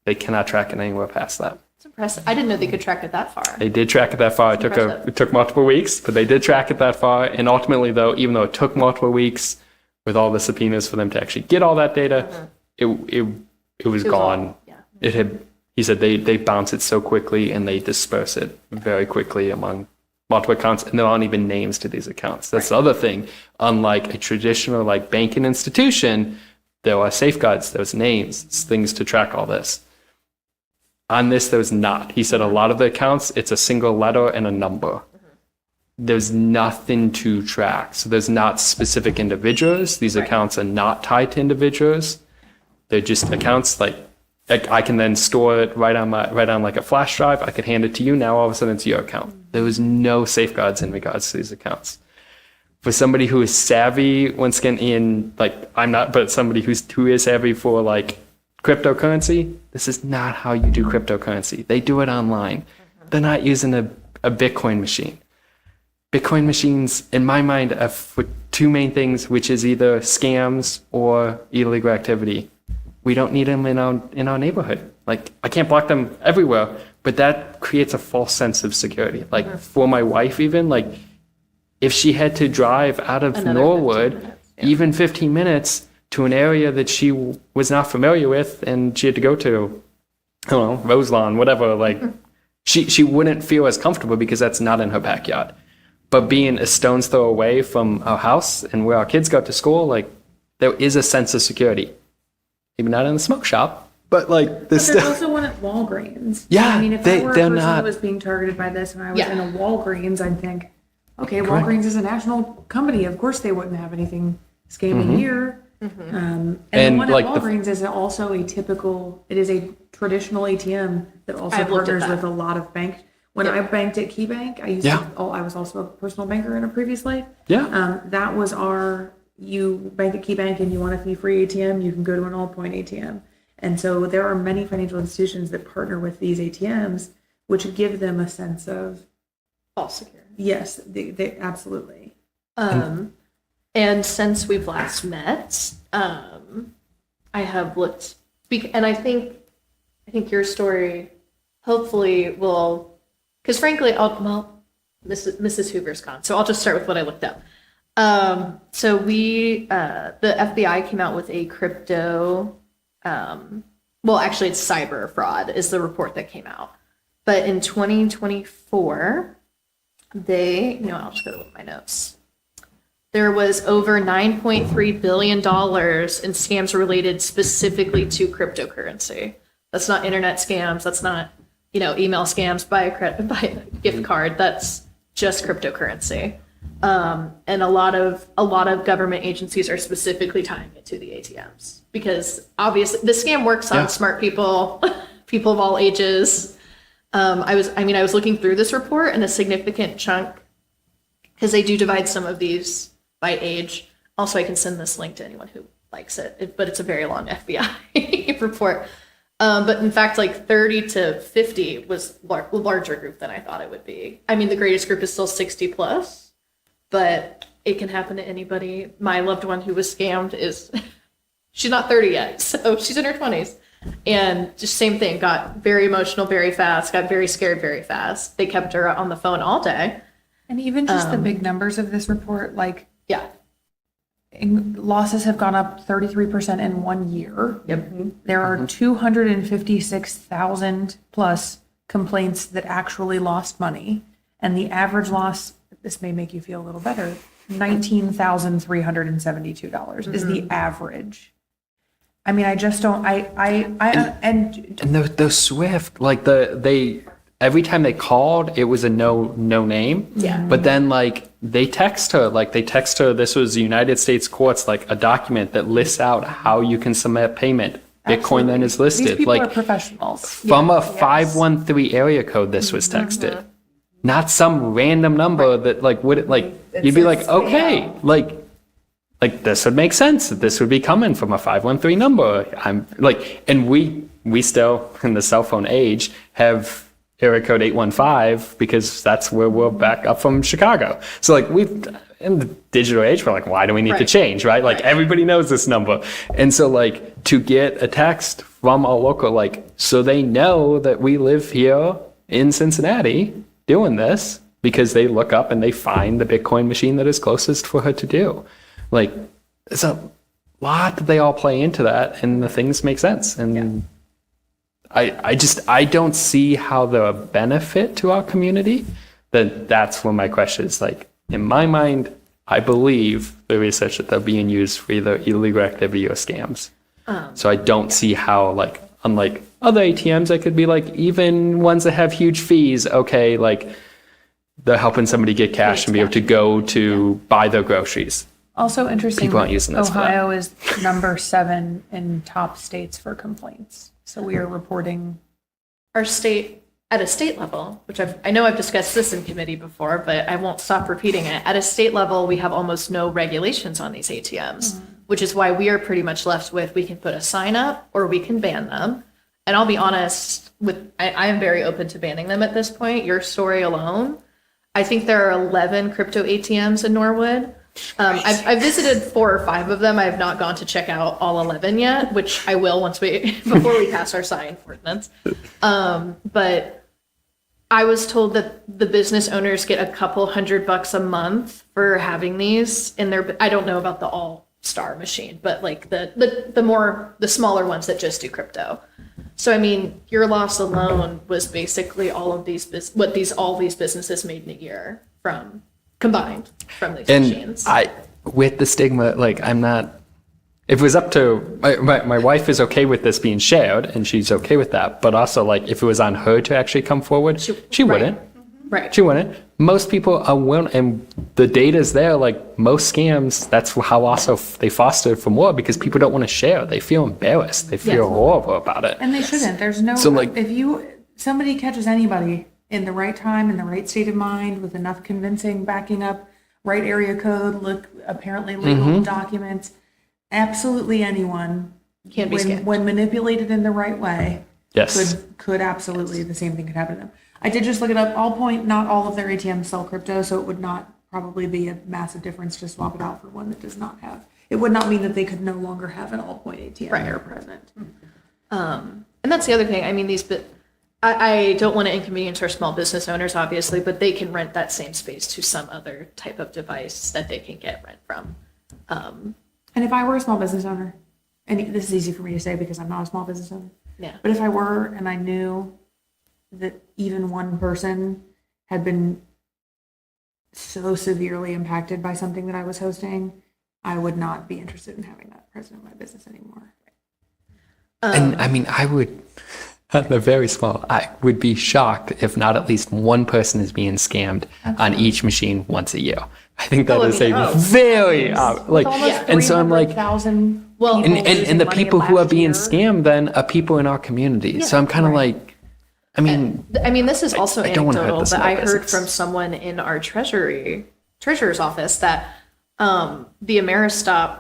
track it anywhere past that. It's impressive. I didn't know they could track it that far. They did track it that far. Impressive. It took multiple weeks, but they did track it that far. And ultimately, though, even though it took multiple weeks with all the subpoenas for them to actually get all that data, it was gone. He said they bounce it so quickly and they disperse it very quickly among multiple accounts, and there aren't even names to these accounts. That's the other thing. Unlike a traditional like banking institution, there are safeguards, there's names, things to track all this. On this, there was not. He said a lot of the accounts, it's a single letter and a number. There's nothing to track. So there's not specific individuals. These accounts are not tied to individuals. They're just accounts like I can then store it right on like a flash drive. I could hand it to you. Now all of a sudden it's your account. There was no safeguards in regards to these accounts. For somebody who is savvy, once again, I'm not, but somebody who is savvy for like cryptocurrency, this is not how you do cryptocurrency. They do it online. They're not using a Bitcoin machine. Bitcoin machines, in my mind, are for two main things, which is either scams or illegal activity. We don't need them in our neighborhood. Like, I can't block them everywhere, but that creates a false sense of security. Like, for my wife even, like, if she had to drive out of Norwood, even 15 minutes to an area that she was not familiar with, and she had to go to, I don't know, Roselawn, whatever, like, she wouldn't feel as comfortable because that's not in her backyard. But being a stone's throw away from our house and where our kids go to school, like, there is a sense of security. Maybe not in the smoke shop, but like this. But there's also one at Walgreens. Yeah, I mean, if I were a they're person not. who was being targeted by this and I was Yeah. in a Walgreens, I'd think, okay, Correct. Walgreens is a national company. Of course, they wouldn't have anything scamming here. And And, the one like, at the- Walgreens is also it is a traditional ATM that also I've looked at partners that. with a lot of banks. When I banked at KeyBank, I was also a personal banker in a previous life. Yeah. That was you bank at KeyBank and you want a fee-free ATM, you can go to an all-point ATM. And so there are many financial institutions that partner with these ATMs, which give them a sense of, False security. yes, they absolutely. And since we've last met, I have looked, and I think your story hopefully will, because frankly, Mrs. Hoover's gone, so I'll just start with what I looked up. So the FBI came out with a crypto, well, actually it's cyber fraud is the report that came out. But in 2024, I'll just go to my notes. There was over $9.3 billion in scams related specifically to cryptocurrency. That's not internet scams. That's not, email scams, buy a gift card. That's just cryptocurrency. And a lot of government agencies are specifically tying it to the ATMs because obviously the scam works on smart people, people of all ages. I was looking through this report, and a significant chunk, because they do divide some of these by age. Also, I can send this link to anyone who likes it, but it's a very long FBI report. But in fact, like 30 to 50 was a larger group than I thought it would be. I mean, the greatest group is still 60 plus, but it can happen to anybody. My loved one who was scammed she's not 30 yet, so she's in her 20s. And just same thing, got very emotional very fast, got very scared very fast. They kept her on the phone all day. And even just the big numbers of this report, like Yeah. losses have gone up 33% in 1 year. Yep. There are 256,000 plus complaints that actually lost money. And the average loss, this may make you feel a little better, $19,372 is the average. I mean, I just don't, And they're swift. Like every time they called, it was a no name. Yeah. But then they text her, this was the United States courts, like a document that lists out how you can submit payment Bitcoin then is These listed. people are Like professionals. from a 513 area code, this was texted, not some random number that like would it like you'd be like, okay, like this would make sense that this would be coming from a 513 number. I'm like, and we still in the cell phone age have area code 815 because that's where we're back up from Chicago. So like we've in the digital age, we're like, why do we need to change, right? Like everybody knows this number. And so like to get a text from a local, like, so they know that we live here in Cincinnati doing this because they look up and they find the Bitcoin machine that is closest for her to do. Like, it's a lot that they all play into that, and the things make sense. And I don't see how the benefit to our community. That's when my question is like, in my mind, I believe the research that they're being used for either illegal activity or scams. So I don't see how, like, unlike other ATMs, that could be like even ones that have huge fees. Okay, like they're helping somebody get cash and be able to go to buy their groceries. Also interesting, People aren't using this for that. Ohio is number 7 in top states for complaints. So we are reporting. Our state, at a state level, which I know I've discussed this in committee before, but I won't stop repeating it. At a state level, we have almost no regulations on these ATMs, which is why we are pretty much left with, we can put a sign up or we can ban them. And I'll be honest with, I am very open to banning them at this point. Your story alone, I think there are 11 crypto ATMs in Norwood. I've visited 4 or 5 of them. I have not gone to check out all 11 yet, which I will before we pass our sign ordinance. But I was told that the business owners get a couple $100 a month for having these in their, I don't know about the all-star machine, but like the smaller ones that just do crypto. So, I mean, your loss alone was basically all these businesses made in a year combined from these machines. And with the stigma, like I'm not, if it was up to, my wife is okay with this being shared and she's okay with that. But also like if it was on her to actually come forward, she wouldn't. Right. She wouldn't. Most people are willing, and the data is there. Like most scams, that's how also they foster for more because people don't want to share. They feel embarrassed. They feel horrible about it. And they shouldn't. There's no, So, like- if somebody catches anybody in the right time, in the right state of mind, with enough convincing backing up, right area code, apparently legal documents, absolutely anyone Can be scammed. when manipulated in the right way, Yes. could absolutely, the same thing could happen to them. I did just look it up. Not all of their ATMs sell crypto, so it would not probably be a massive difference to swap it out for one that does not have. It would not mean that they could no longer have an all-point ATM there present. And that's the other thing. I mean, I don't want to inconvenience our small business owners, obviously, but they can rent that same space to some other type of device that they can get rent from. And if I were a small business owner, and this is easy for me to say because I'm not a small business owner, Yeah. but if I were and I knew that even one person had been so severely impacted by something that I was hosting, I would not be interested in having that present in my business anymore. And I mean, I would, at the very small, I would be shocked if not at least one person is being scammed on each machine once a year. I think that is a very, like, and so I'm like, Well, and the people who are being scammed then are people in our community. So I'm kind of like, I mean, this is also I don't wanna hurt anecdotal, the but I small heard business. from someone in our treasurer's office that the Ameristop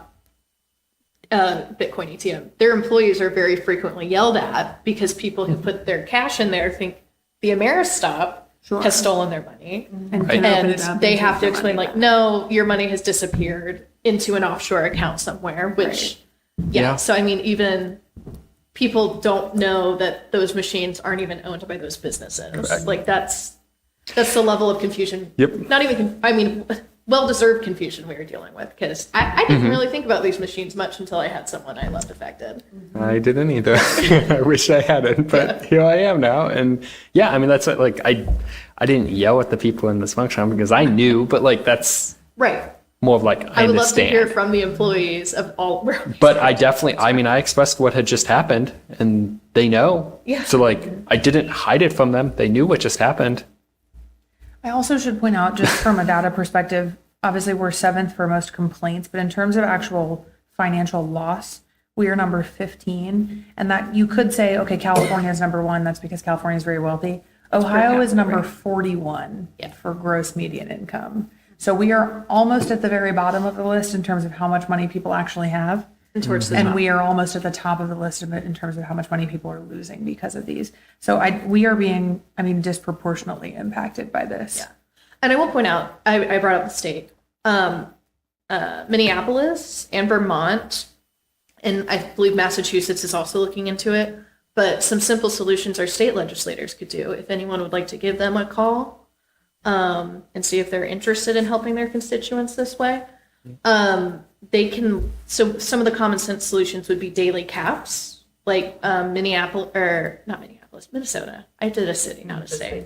Bitcoin ATM, their employees are very frequently yelled at because people who put their cash in there think the Ameristop has stolen their money. And, Right. And they have to explain, like, no, your money has disappeared into an offshore account somewhere, which, Yeah. So, I mean, even people don't know that those machines aren't even owned by those businesses. Correct. Like, that's the level of confusion. Yep. Not even, well-deserved confusion we were dealing with, because I didn't really think about these machines much until I had someone I loved affected. I didn't either. I wish I hadn't, but here I am now. And yeah, I mean, that's what, like, I didn't yell at the people in the smoke shop because I knew, but like, that's Right. more of like, I I would love to hear understand. from the employees of all. But I definitely, I mean, I expressed what had just happened and they know. Yeah. So like, I didn't hide it from them. They knew what just happened. I also should point out, just from a data perspective, obviously we're 7th for most complaints, but in terms of actual financial loss, We are number 15. And that you could say, okay, California is number 1. That's because California is very wealthy. Ohio is number 41 for gross median income. So we are almost at the very bottom of the list in terms of how much money people actually have. And towards the And top. we are almost at the top of the list of it in terms of how much money people are losing because of these. So we are being, disproportionately impacted by this. Yeah. And I will point out, I brought up the state. Minneapolis and Vermont, and I believe Massachusetts is also looking into it, but some simple solutions our state legislators could do, if anyone would like to give them a call, and see if they're interested in helping their constituents this way. They can, so some of the common sense solutions would be daily caps, like Minnesota. I did a city, not a state.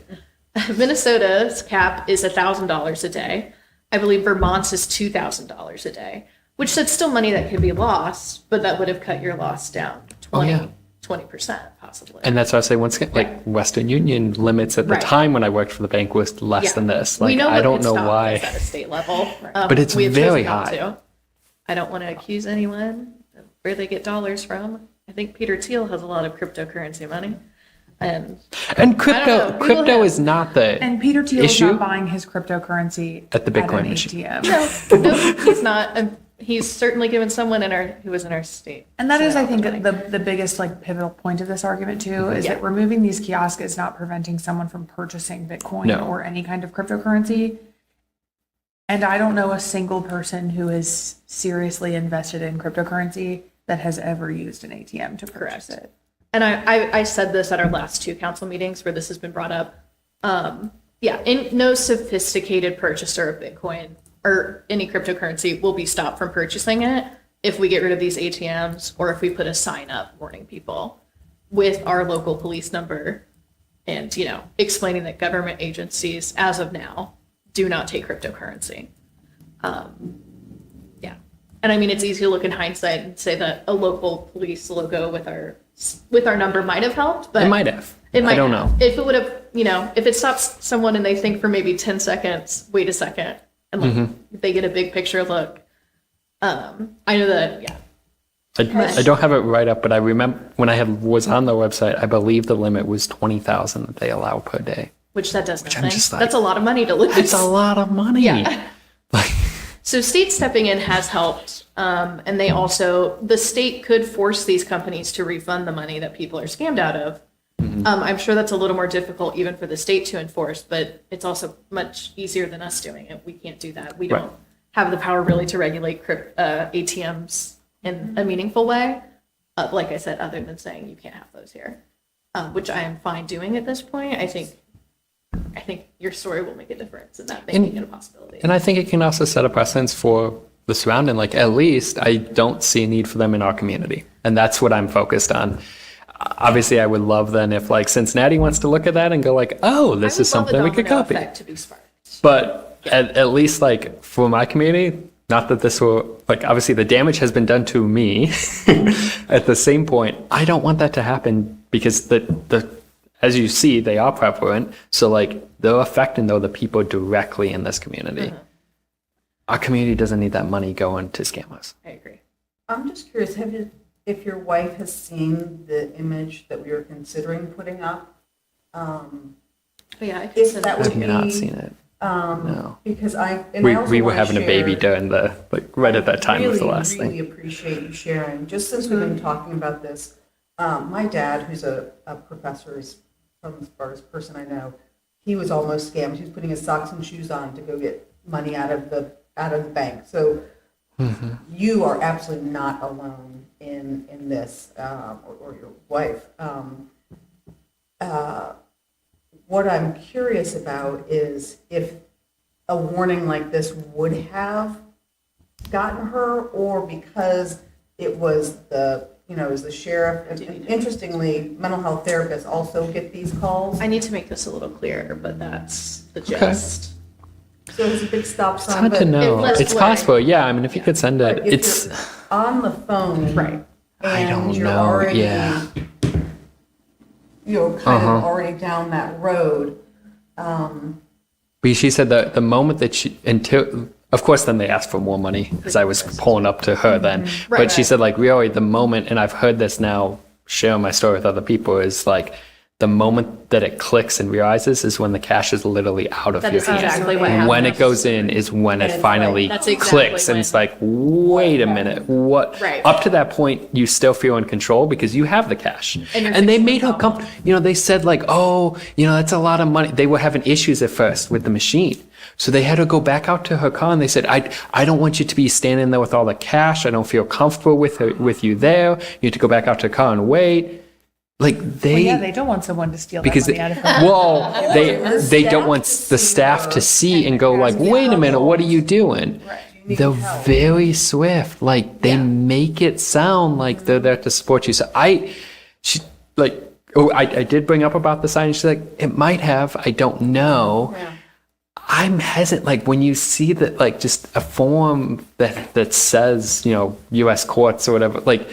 Minnesota's cap is $1,000 a day. I believe Vermont's is $2,000 a day, which that's still money that could be lost, but that would have cut your loss down 20% possibly. And that's why I say once again, like Western Union limits at the Right. time when I worked for the bank was less Yeah. than this. We Like know I what don't could know stop why. this at a state level, But it's we have very chosen not high. to. I don't want to accuse anyone of where they get dollars from. I think Peter Thiel has a lot of cryptocurrency money, and And I crypto don't know. Google crypto him. is not the And Peter Thiel is issue not buying his cryptocurrency at the Bitcoin an machine. ATM. no, he's not. He's certainly given someone who was in our state. And that is, I think, money. the biggest pivotal point of this argument too, is that removing these kiosks is not preventing someone from purchasing Bitcoin No. or any kind of cryptocurrency. And I don't know a single person who is seriously invested in cryptocurrency that has ever used an ATM to purchase it. And I said this at our last 2 council meetings where this has been brought up. No sophisticated purchaser of Bitcoin or any cryptocurrency will be stopped from purchasing it if we get rid of these ATMs or if we put a sign up warning people with our local police number and, explaining that government agencies, as of now, do not take cryptocurrency. And it's easy to look in hindsight and say that a local police logo with our number might have helped, but It might have. It might I don't have. know. If it would have, if it stops someone and they think for maybe 10 seconds, wait a second, and they get a big picture look. I know that, I don't have it right up, but I remember when I was on the website, I believe the limit was 20,000 that they allow per day. which that does I'm nothing. just like- That's a lot of money to lose. It's a lot of money. Yeah. Like, So state stepping in has helped. And the state could force these companies to refund the money that people are scammed out of. I'm sure that's a little more difficult even for the state to enforce, but it's also much easier than us doing it. We can't do that. We Right. don't have the power really to regulate ATMs in a meaningful way. Like I said, other than saying you can't have those here, which I am fine doing at this point. I think your story will make a difference in that making it a possibility. and I think it can also set a precedence for the surrounding. Like, at least I don't see a need for them in our community. And that's what I'm focused on. Obviously, I would love then if like Cincinnati wants to look at that and go like, oh, this is something we could copy. To be sparked. But at least like for my community, not that this will, like, obviously the damage has been done to me. At the same point, I don't want that to happen because the as you see, they are prevalent. So like they're affecting though the people directly in this community. Our community doesn't need that money going to scam us. I agree. I'm just curious, if your wife has seen the image that we were considering putting up? But yeah, I could If send that that would I've not be, seen it. No. because I We also were wanna having a baby share- during the, like, right at that time was the last really thing. appreciate you sharing. Just since we've been talking about this, my dad, who's a professor, is from the smartest person I know. He was almost scammed. He was putting his socks and shoes on to go get money out of the bank. So you are absolutely not alone in this, or your wife. What I'm curious about is if a warning like this would have gotten her, or because it was it was the sheriff. And interestingly, mental health therapists also get these calls. I need to make this a little clearer, but that's the gist. So it's a big stop It's sign. hard to but know. less It's blurry. possible. Yeah. I mean, if you could send it, if it's, you're on the phone, Right. I don't and you're know. already, Yeah. kind of already down that road. But she said that the moment that of course, then they asked for more money as I was pulling up to her then. But she said, like, really, the moment, and I've heard this now, sharing my story with other people, is like, the moment that it clicks and realizes is when the cash is literally out of That your is hands. exactly what And when it happens. goes in is when it it's finally That's exactly clicks, and when- it's like, wait a minute, what? Right. Up to that point, you still feel in control because you have the cash. And you're And they fixing made the her problem. they said like, oh, that's a lot of money. They were having issues at first with the machine. So they had to go back out to her car and they said, I don't want you to be standing there with all the cash. I don't feel comfortable with you there. You need to go back out to the car and wait. Like Well, yeah, they don't want someone to steal that because money out of them. well, they don't want the staff to see and go like, wait a minute, what are you doing? They're very swift. Like they make it sound like they're there to support you. So I did bring up about the sign. She's like, it might have. I don't know. Yeah. I'm hesitant. Like when you see that, like just a form that says, U.S. courts or whatever, like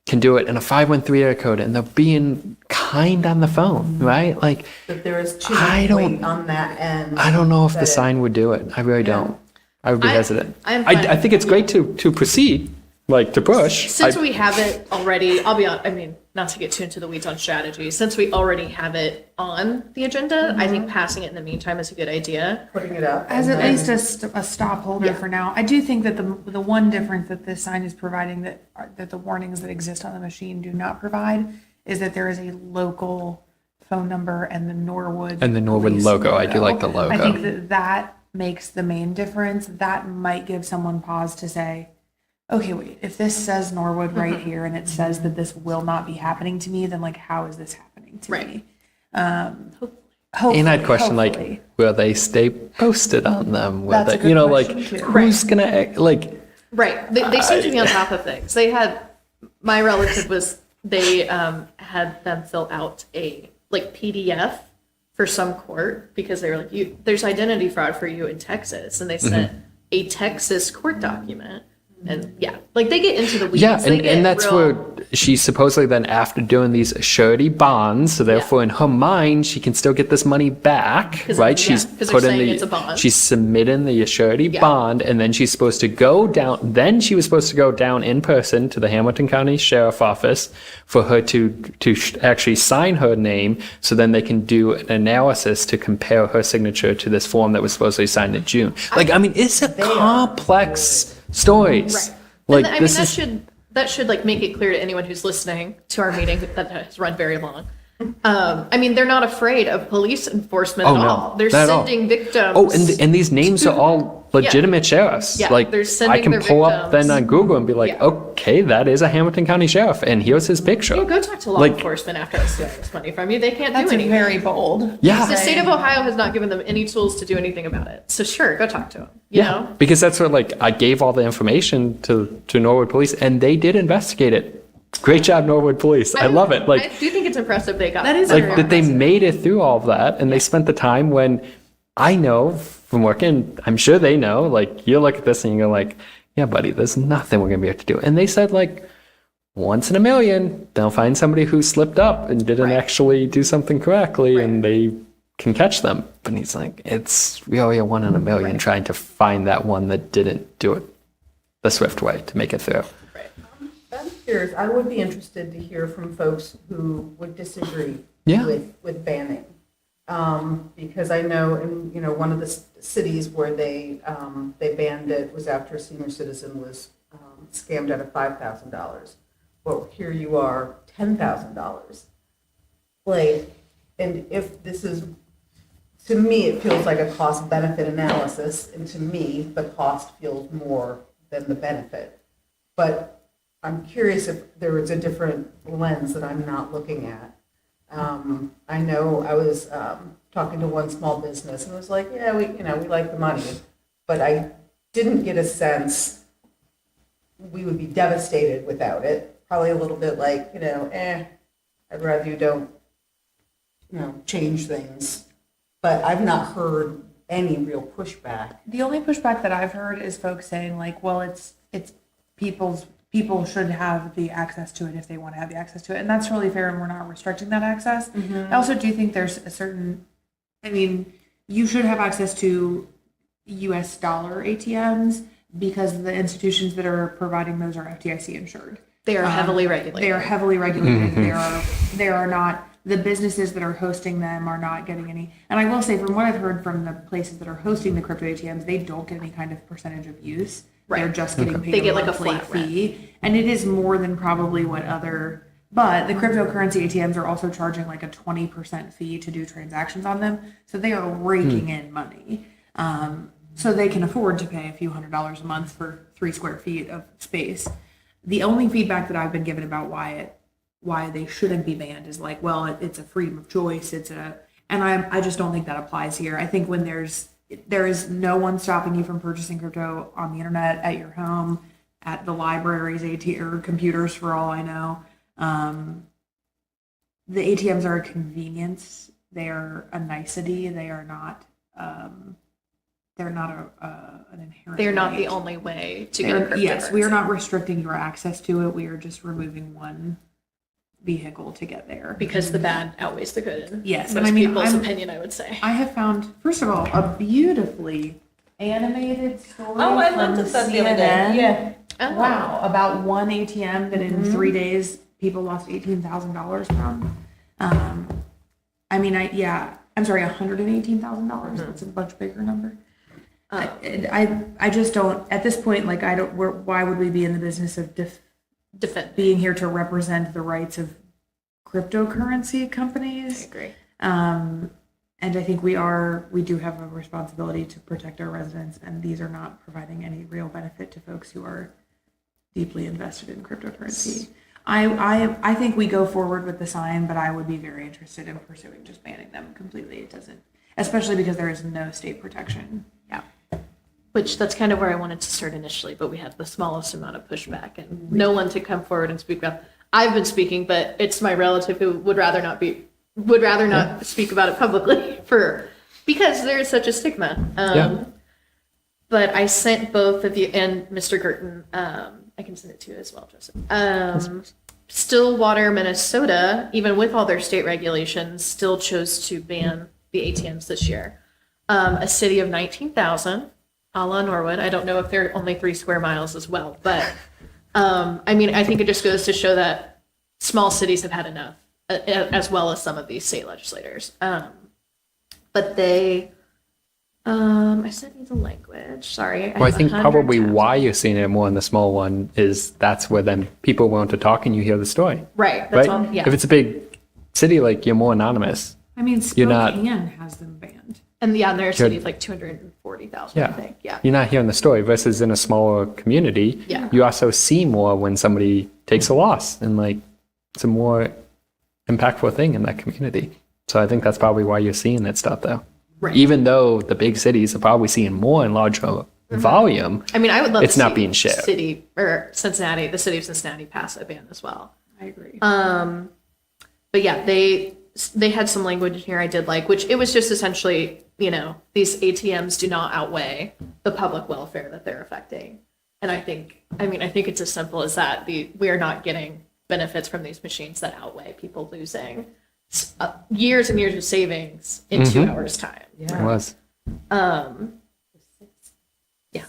can do it in a 513 area code, and they're being kind on the phone, right? Like That there is too I much don't- weight on that end. I don't know if the that it- sign would do it. I really don't. I would be hesitant. I'm fine. I think it's great to proceed, like to push. Since we have it already, I'll be on, I mean, not to get too into the weeds on strategy, since we already have it on the agenda, I think passing it in the meantime is a good idea. Putting it up. As and at then- least a stop holder Yeah. for now. I do think that the one difference that this sign is providing that the warnings that exist on the machine do not provide is that there is a local phone number and the Norwood. And the Norwood police logo. I do like the I think logo. that makes the main difference. That might give someone pause to say, okay, wait, if this says Norwood right here and it says that this will not be happening to me, then like, how is this happening to Right. me? And I'd question hopefully. like, will they stay posted on them? Will That's a they, good like question, too. who's gonna like? Right. They seem to be on top of things. They had, my relative they had them fill out a like PDF for some court because they were like, there's identity fraud for you in Texas. And they sent a Texas court document. And yeah, like they get into the weeds. Yeah, They get and that's real- where she supposedly then after doing these surety bonds, so therefore in her mind she can still get this money back, 'Cause right? yeah, She's 'cause they're put in saying it's a bond. she's submitting the surety Yeah. bond, and then she's supposed to go down. Then she was supposed to go down in person to the Hamilton County Sheriff Office for her to actually sign her name, so then they can do an analysis to compare her signature to this form that was supposedly signed in June. Like, I mean, it's a complex stories. Right. Like and, I mean, this that should like make it clear to anyone who's listening to our meeting that has run very long. I mean, they're not afraid of police enforcement Oh, at no, all. They're not at all. sending victims. Oh, and these names are all legitimate sheriffs. Yeah, like they're I sending can their pull up victims. then on Google and be like, Yeah. okay, that is a Hamilton County sheriff, and here's his picture. Yeah, go talk to law Like- enforcement after I steal this money from you. They can't That's do anything. very bold. Yeah. The state of Ohio has not given them any tools to do anything about it. So sure, go talk to them. You know? Because that's what like I gave all the information to Norwood Police, and they did investigate it. Great job, Norwood Police. I love it. I Like do think it's impressive they got That is like very that they made it through all of that, and they spent the time when I know from working, I'm sure they know, like you look at this and you go like, yeah, buddy, there's nothing we're gonna be able to do. And they said like once in a million, they'll find somebody who slipped up and didn't actually do something correctly, and they can catch them. But he's like, it's really a 1 in a million trying to find that one that didn't do it the swift way to make it through. I'm curious, I would be interested to hear from folks who would disagree Yeah. with banning. Because I know in, one of the cities where they banned it was after a senior citizen was scammed out of $5,000. Well, here you are, $10,000. Like, and if this is, to me, it feels like a cost benefit analysis, and to me, the cost feels more than the benefit. But I'm curious if there is a different lens that I'm not looking at. I know I was talking to one small business and it was like, yeah, we like the money, but I didn't get a sense we would be devastated without it. Probably a little bit like, I'd rather you don't, change things. But I've not heard any real pushback. The only pushback that I've heard is folks saying like, well, it's people should have the access to it if they want to have the access to it. And that's really fair, and we're not restricting that access. I also do think there's a certain, you should have access to US dollar ATMs because the institutions that are providing those are FDIC insured. They are heavily regulated. They are heavily regulated. There are not, the businesses that are hosting them are not getting any. And I will say, from what I've heard from the places that are hosting the crypto ATMs, they don't get any kind of percentage of use. They're just getting paid They get like a monthly flat rent. fee. And it is more than probably what other, but the cryptocurrency ATMs are also charging like a 20% fee to do transactions on them. So they are raking in money. So they can afford to pay a few $100s a month for 3 square feet of space. The only feedback that I've been given about why they shouldn't be banned is like, well, it's a freedom of choice. And I just don't think that applies here. I think when there is no one stopping you from purchasing crypto on the internet, at your home, at the libraries, or computers, for all I know. The ATMs are a convenience. They are a nicety. They are not. They're not an inherent. They're not right. the only way to get a cryptocurrency. Yes, we are not restricting your access to it. We are just removing one vehicle to get there. Because the bad outweighs the good. In Yes, most and I mean, people's opinion, I would say. I have found, first of all, a beautifully animated story Oh, I from looked at that the other day. CNN. Yeah. Oh. Wow, about one ATM that in 3 days people lost $18,000 from. I mean, I'm sorry, $118,000. That's a much bigger number. I just don't, at this point, like, why would we be in the business of Defend. being here to represent the rights of cryptocurrency companies? I agree. And I think we do have a responsibility to protect our residents, and these are not providing any real benefit to folks who are deeply invested in cryptocurrency. I think we go forward with the sign, but I would be very interested in pursuing just banning them completely. It doesn't, especially because there is no state protection. Yeah. Which that's kind of where I wanted to start initially, but we had the smallest amount of pushback and no one to come forward and speak about. I've been speaking, but it's my relative who would rather not speak about it publicly because there is such a stigma. But I sent both of you and Mr. Girton, I can send it to you as well, Joseph. Stillwater, Minnesota, even with all their state regulations, still chose to ban the ATMs this year. A city of 19,000, a la Norwood. I don't know if they're only 3 square miles as well, but I mean, I think it just goes to show that small cities have had enough, as well as some of these state legislators. But they, I sent you the language. Sorry. Well, I think have 100 probably tabs. why you're seeing it more in the small one is that's where then people want to talk and you hear the story. Right. That's Right? all. Yeah. If it's a big city, like you're more anonymous. I mean, You're not- Spokane has them banned. And yeah, in their city, it's like 240,000, I Yeah. think. Yeah. You're not hearing the story versus in a smaller community. Yeah. You also see more when somebody takes a loss and like it's a more impactful thing in that community. So I think that's probably why you're seeing that stuff though. Right. Even though the big cities are probably seeing more in larger volume, I mean, I would love It's to not see being shared. the city of Cincinnati pass a ban as well. I agree. But yeah, they had some language in here I did like, which it was just essentially, these ATMs do not outweigh the public welfare that they're affecting. And I think it's as simple as that. We are not getting benefits from these machines that outweigh people losing years and years of savings in 2 hours time. it was. Yeah.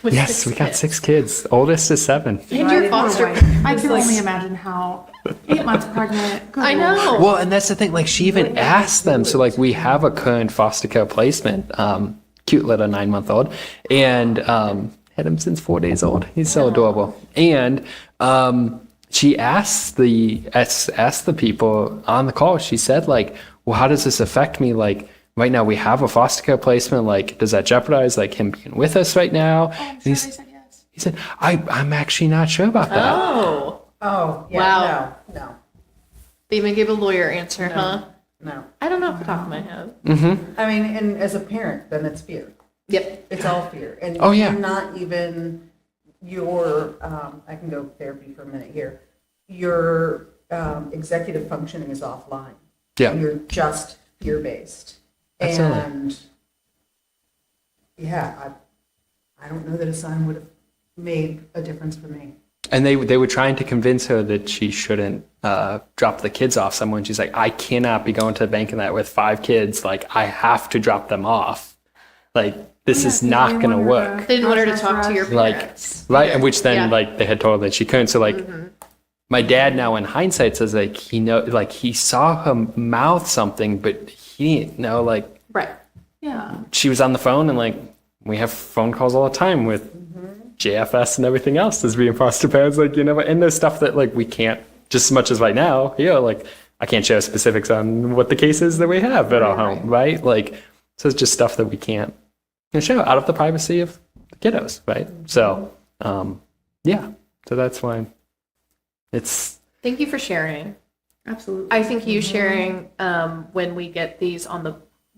With Yes, 6 we got kids. 6 kids. Oldest is 7. And your foster. I can only imagine how 8 months pregnant. good I Lord. know. Well, and that's the thing. Like she even asked them. So like we have a current foster care placement, cute little 9-month-old, and had him since 4 days old. He's so adorable. And she asked the people on the call. She said like, well, how does this affect me? Like right now we have a foster care placement. Like does that jeopardize like him being with us right now? And They said yes. he said, I'm actually not sure about that. Oh, Oh, yeah, Wow. no, they even gave a lawyer answer, huh? no. I don't know off the top of my head. I mean, and as a parent, then it's fear. Yep. It's all fear. And Oh, yeah. you're not even your, I can go therapy for a minute here. Your executive functioning is offline. Yeah. You're just fear-based. Absolutely. And yeah, I don't know that a sign would have made a difference for me. And they were trying to convince her that she shouldn't drop the kids off somewhere. And she's like, I cannot be going to the bank and that with 5 kids. Like, I have to drop them off. like, this is not going to work. They didn't want her to talk to your Like, parents. right, and which then Yeah. like they had told her that she couldn't. So like, my dad now in hindsight says like he saw her mouth something, but he didn't know like Right. Yeah. she was on the phone, and like we have phone calls all the time with JFS and everything else as being foster parents, like, you know, and there's stuff that like we can't, just as much as right now, you know, like I can't share specifics on what the case is that we have at our home, right? Like, so it's just stuff that we can't show out of the privacy of the kiddos, right? So, yeah, so that's why it's. Thank you for sharing. Absolutely. I think you sharing when we get these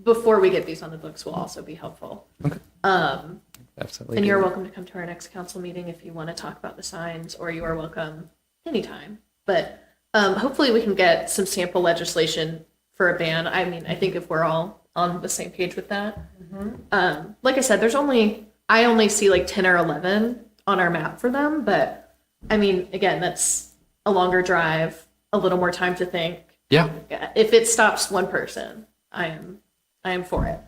before we get these on the books will also be helpful. Okay. Um, Absolutely. and you're welcome to come to our next council meeting if you want to talk about the signs, or you are welcome anytime. But hopefully we can get some sample legislation for a ban. I mean, I think if we're all on the same page with that. Like I said, I only see like 10 or 11 on our map for them, but I mean, again, that's a longer drive, a little more time to think. Yeah. If it stops one person, I am for it.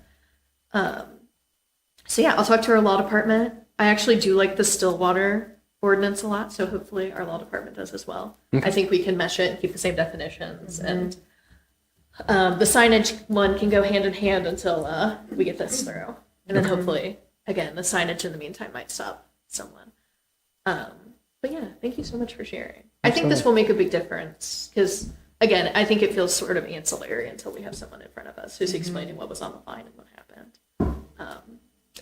So yeah, I'll talk to our law department. I actually do like the Stillwater ordinance a lot, so hopefully our law department does as well. I think we can mesh it and keep the same definitions, and the signage one can go hand in hand until we get this through, and then hopefully, again, the signage in the meantime might stop someone. But yeah, thank you so much for sharing. I think this will make a big difference because, again, I think it feels sort of ancillary until we have someone in front of us who's explaining what was on the line and what happened.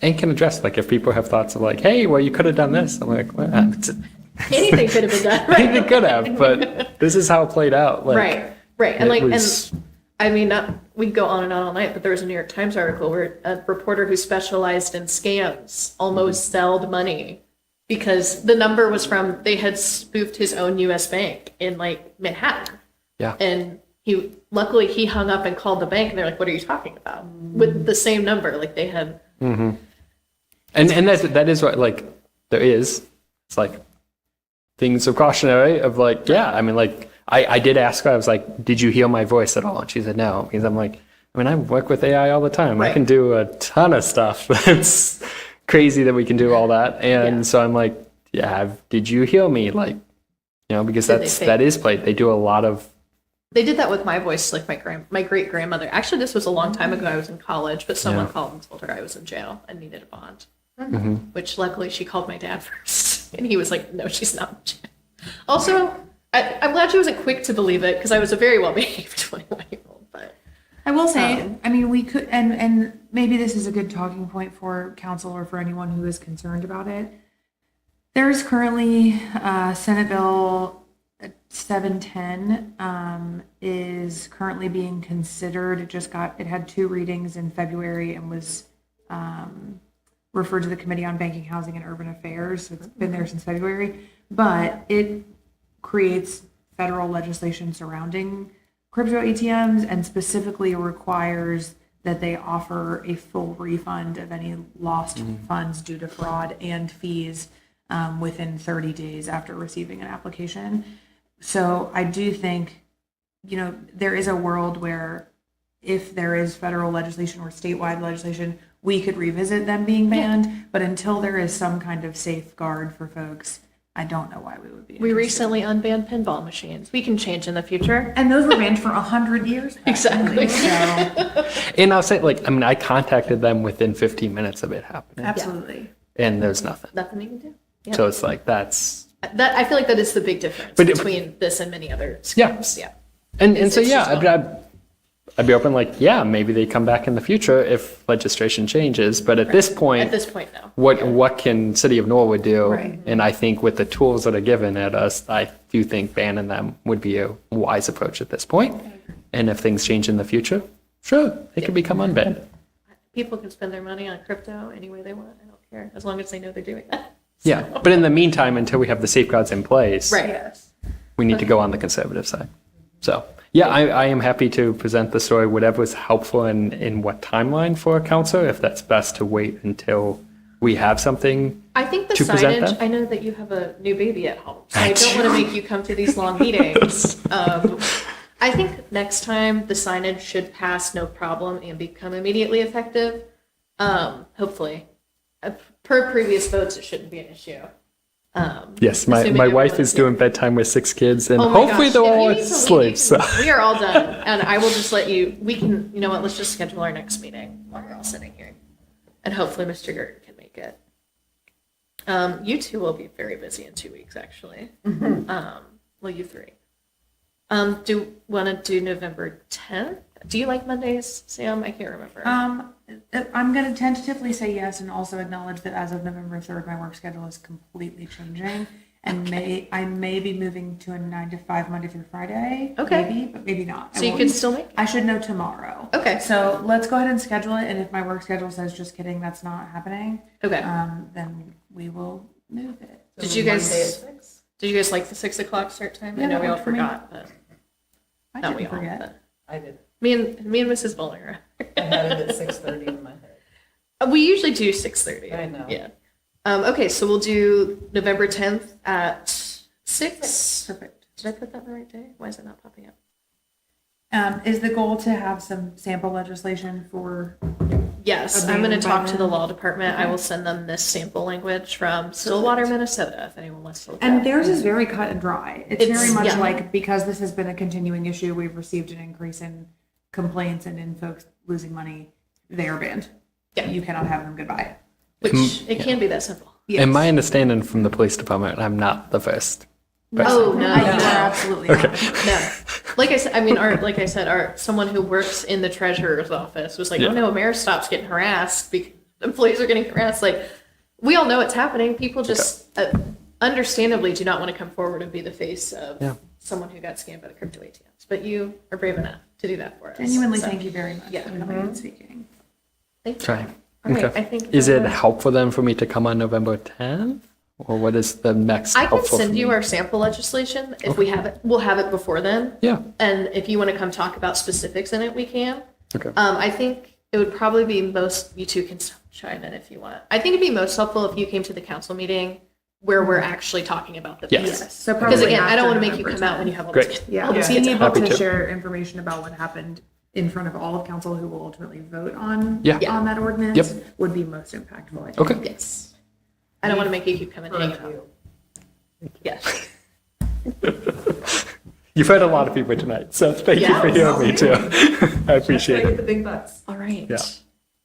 And can address, like, if people have thoughts of like, hey, well, you could have done this. I'm like, well, Anything could have been done. Right? anything could have, but this is how it played out. Like, Right. And it like, was- and I mean, we go on and on all night, but there was a New York Times article where a reporter who specialized in scams almost sold money because the number was from, they had spoofed his own US bank in like Manhattan. Yeah. And luckily he hung up and called the bank and they're like, what are you talking about? With the same number, like they had. And that is what, like, there is. It's like things of cautionary of like, yeah, I mean, like, I did ask her, I was like, did you hear my voice at all? And she said no. Because I'm like, I mean, I work with AI all the time. I can do a ton of stuff. It's crazy that we can do all that. And so I'm like, yeah, did you hear me? Like, you know, because that is played. They do a lot of. They did that with my voice, like my great grandmother. Actually, this was a long time ago. I was in college, but someone called and told her I was in jail and needed a bond. Which luckily she called my dad first, and he was like, "No, she's not in jail." Also, I'm glad she wasn't quick to believe it because I was a very well-behaved 21-year-old. But I will say, I mean, we could, and maybe this is a good talking point for council or for anyone who is concerned about it. There's currently Senate Bill 710 is currently being considered. It had 2 readings in February and was referred to the Committee on Banking, Housing, and Urban Affairs. So it's been there since February, but it creates federal legislation surrounding crypto ATMs and specifically requires that they offer a full refund of any lost funds due to fraud and fees within 30 days after receiving an application. So I do think, you know, there is a world where if there is federal legislation or statewide legislation, we could revisit them being banned. But until there is some kind of safeguard for folks, I don't know why we would be. we interested. recently unbanned pinball machines. We can change in the future. And those were banned for 100 years. Exactly. So, And I'll say, like, I mean, I contacted them within 15 minutes of it happening, absolutely. and there's nothing. Nothing you can do. Yeah. So it's like that's. That I feel like that is the big difference But between this and many other schemes. Yeah. And It's so just yeah, I'd be open, like, yeah, maybe they come back in the future if legislation changes. But at this point, no. what can City of Norwood do? Right. And I think with the tools that are given at us, I do think banning them would be a wise approach at this point. And if things change in the future, sure, they can become unbanned. People can spend their money on crypto any way they want. I don't care as long as they know they're doing that. Yeah, but in the meantime, until we have the safeguards in place, Right. we need to go on the conservative side. So, yeah, I am happy to present the story, whatever is helpful in what timeline for council, if that's best to wait until we have something. I think the To present signage, that? I know that you have a new baby at home, so I don't want to make you come to these long meetings. I think next time the signage should pass no problem and become immediately effective. hopefully. Per previous votes, it shouldn't be an issue. Yes, my Assuming wife everyone's is doing bedtime with 6 kids, and Oh my hopefully gosh, they're if you all need to leave, asleep. you So. can- We are all done, and I will just let you, we can, you know what, let's just schedule our next meeting while we're all sitting here. And hopefully Mr. Gerton can make it. You two will be very busy in 2 weeks, actually. Well, you three. Do want to do November 10th? Do you like Mondays, Sam? I can't remember. I'm going to tentatively say yes and also acknowledge that as of November 3rd, my work schedule is completely changing. And I may be moving to a 9 to 5 Monday through Friday. Okay. Maybe, but maybe not. So you can still make it? I should know tomorrow. Okay. So let's go ahead and schedule it. And if my work schedule says, just kidding, that's not happening, Okay. then we will move it. Did you guys like the 6 o'clock start time? I Yeah, know that we all worked for me. forgot, but I not we didn't all. forget. But I did. me and Mrs. Bollinger. I had it at 6:30 in my head. We usually do 6:30. I know. Yeah. Okay, so we'll do November 10th at 6. Perfect. Did I put that in the right day? Why is it not popping up? Is the goal to have some sample legislation for? Yes, Okay, I'm going to by talk to the then. law department. I will send them this sample language from Stillwater, Minnesota, if anyone wants to look And at it. theirs is very cut and dry. It's It's- very much yeah. like, because this has been a continuing issue, we've received an increase in complaints and in folks losing money. They are banned. Yeah. You cannot have them. Goodbye. Which, it can be that simple. Yes. And my understanding from the police department, I'm not the first. Oh, no, You are no. absolutely not. No. Like I said, I mean, someone who works in the treasurer's office was like, Yeah. oh no, Ameristop's getting harassed because employees are getting harassed. Like, we all know it's happening. People just understandably do not want to come forward and be the face of someone who got scammed by the crypto ATMs. But you are brave enough to do that for us. Genuinely, So, thank you very much Yeah. for coming and speaking. Thank you. Try. All right, Okay. I think Is it that- helpful then for me to come on November 10th? Or what is the next I can helpful for send you me? our sample legislation if we have it. We'll have it before then. Yeah. And if you want to come talk about specifics in it, we can. Okay. I think it would probably be you two can chime in if you want. I think it'd be most helpful if you came to the council meeting where we're actually talking about the Yes. piece. So Because probably again, I don't after want to make you November come out when you 10th. have all Great. these Yeah, all these being kids. able Happy to to. share information about what happened in front of all of council who will ultimately vote on Yeah. on that ordinance Yep. would be most impactful, I think. Okay. Yes. I don't want to make you keep coming and hanging out. Yes. You've heard a lot of people tonight, so thank you for hearing me too. I appreciate it. The big bucks. All right. Yeah.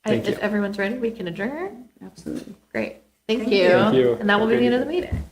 Thank If you. everyone's ready, we can adjourn. Absolutely. Great. Thank you. Thank you. And that will be Have a the end good of the meeting.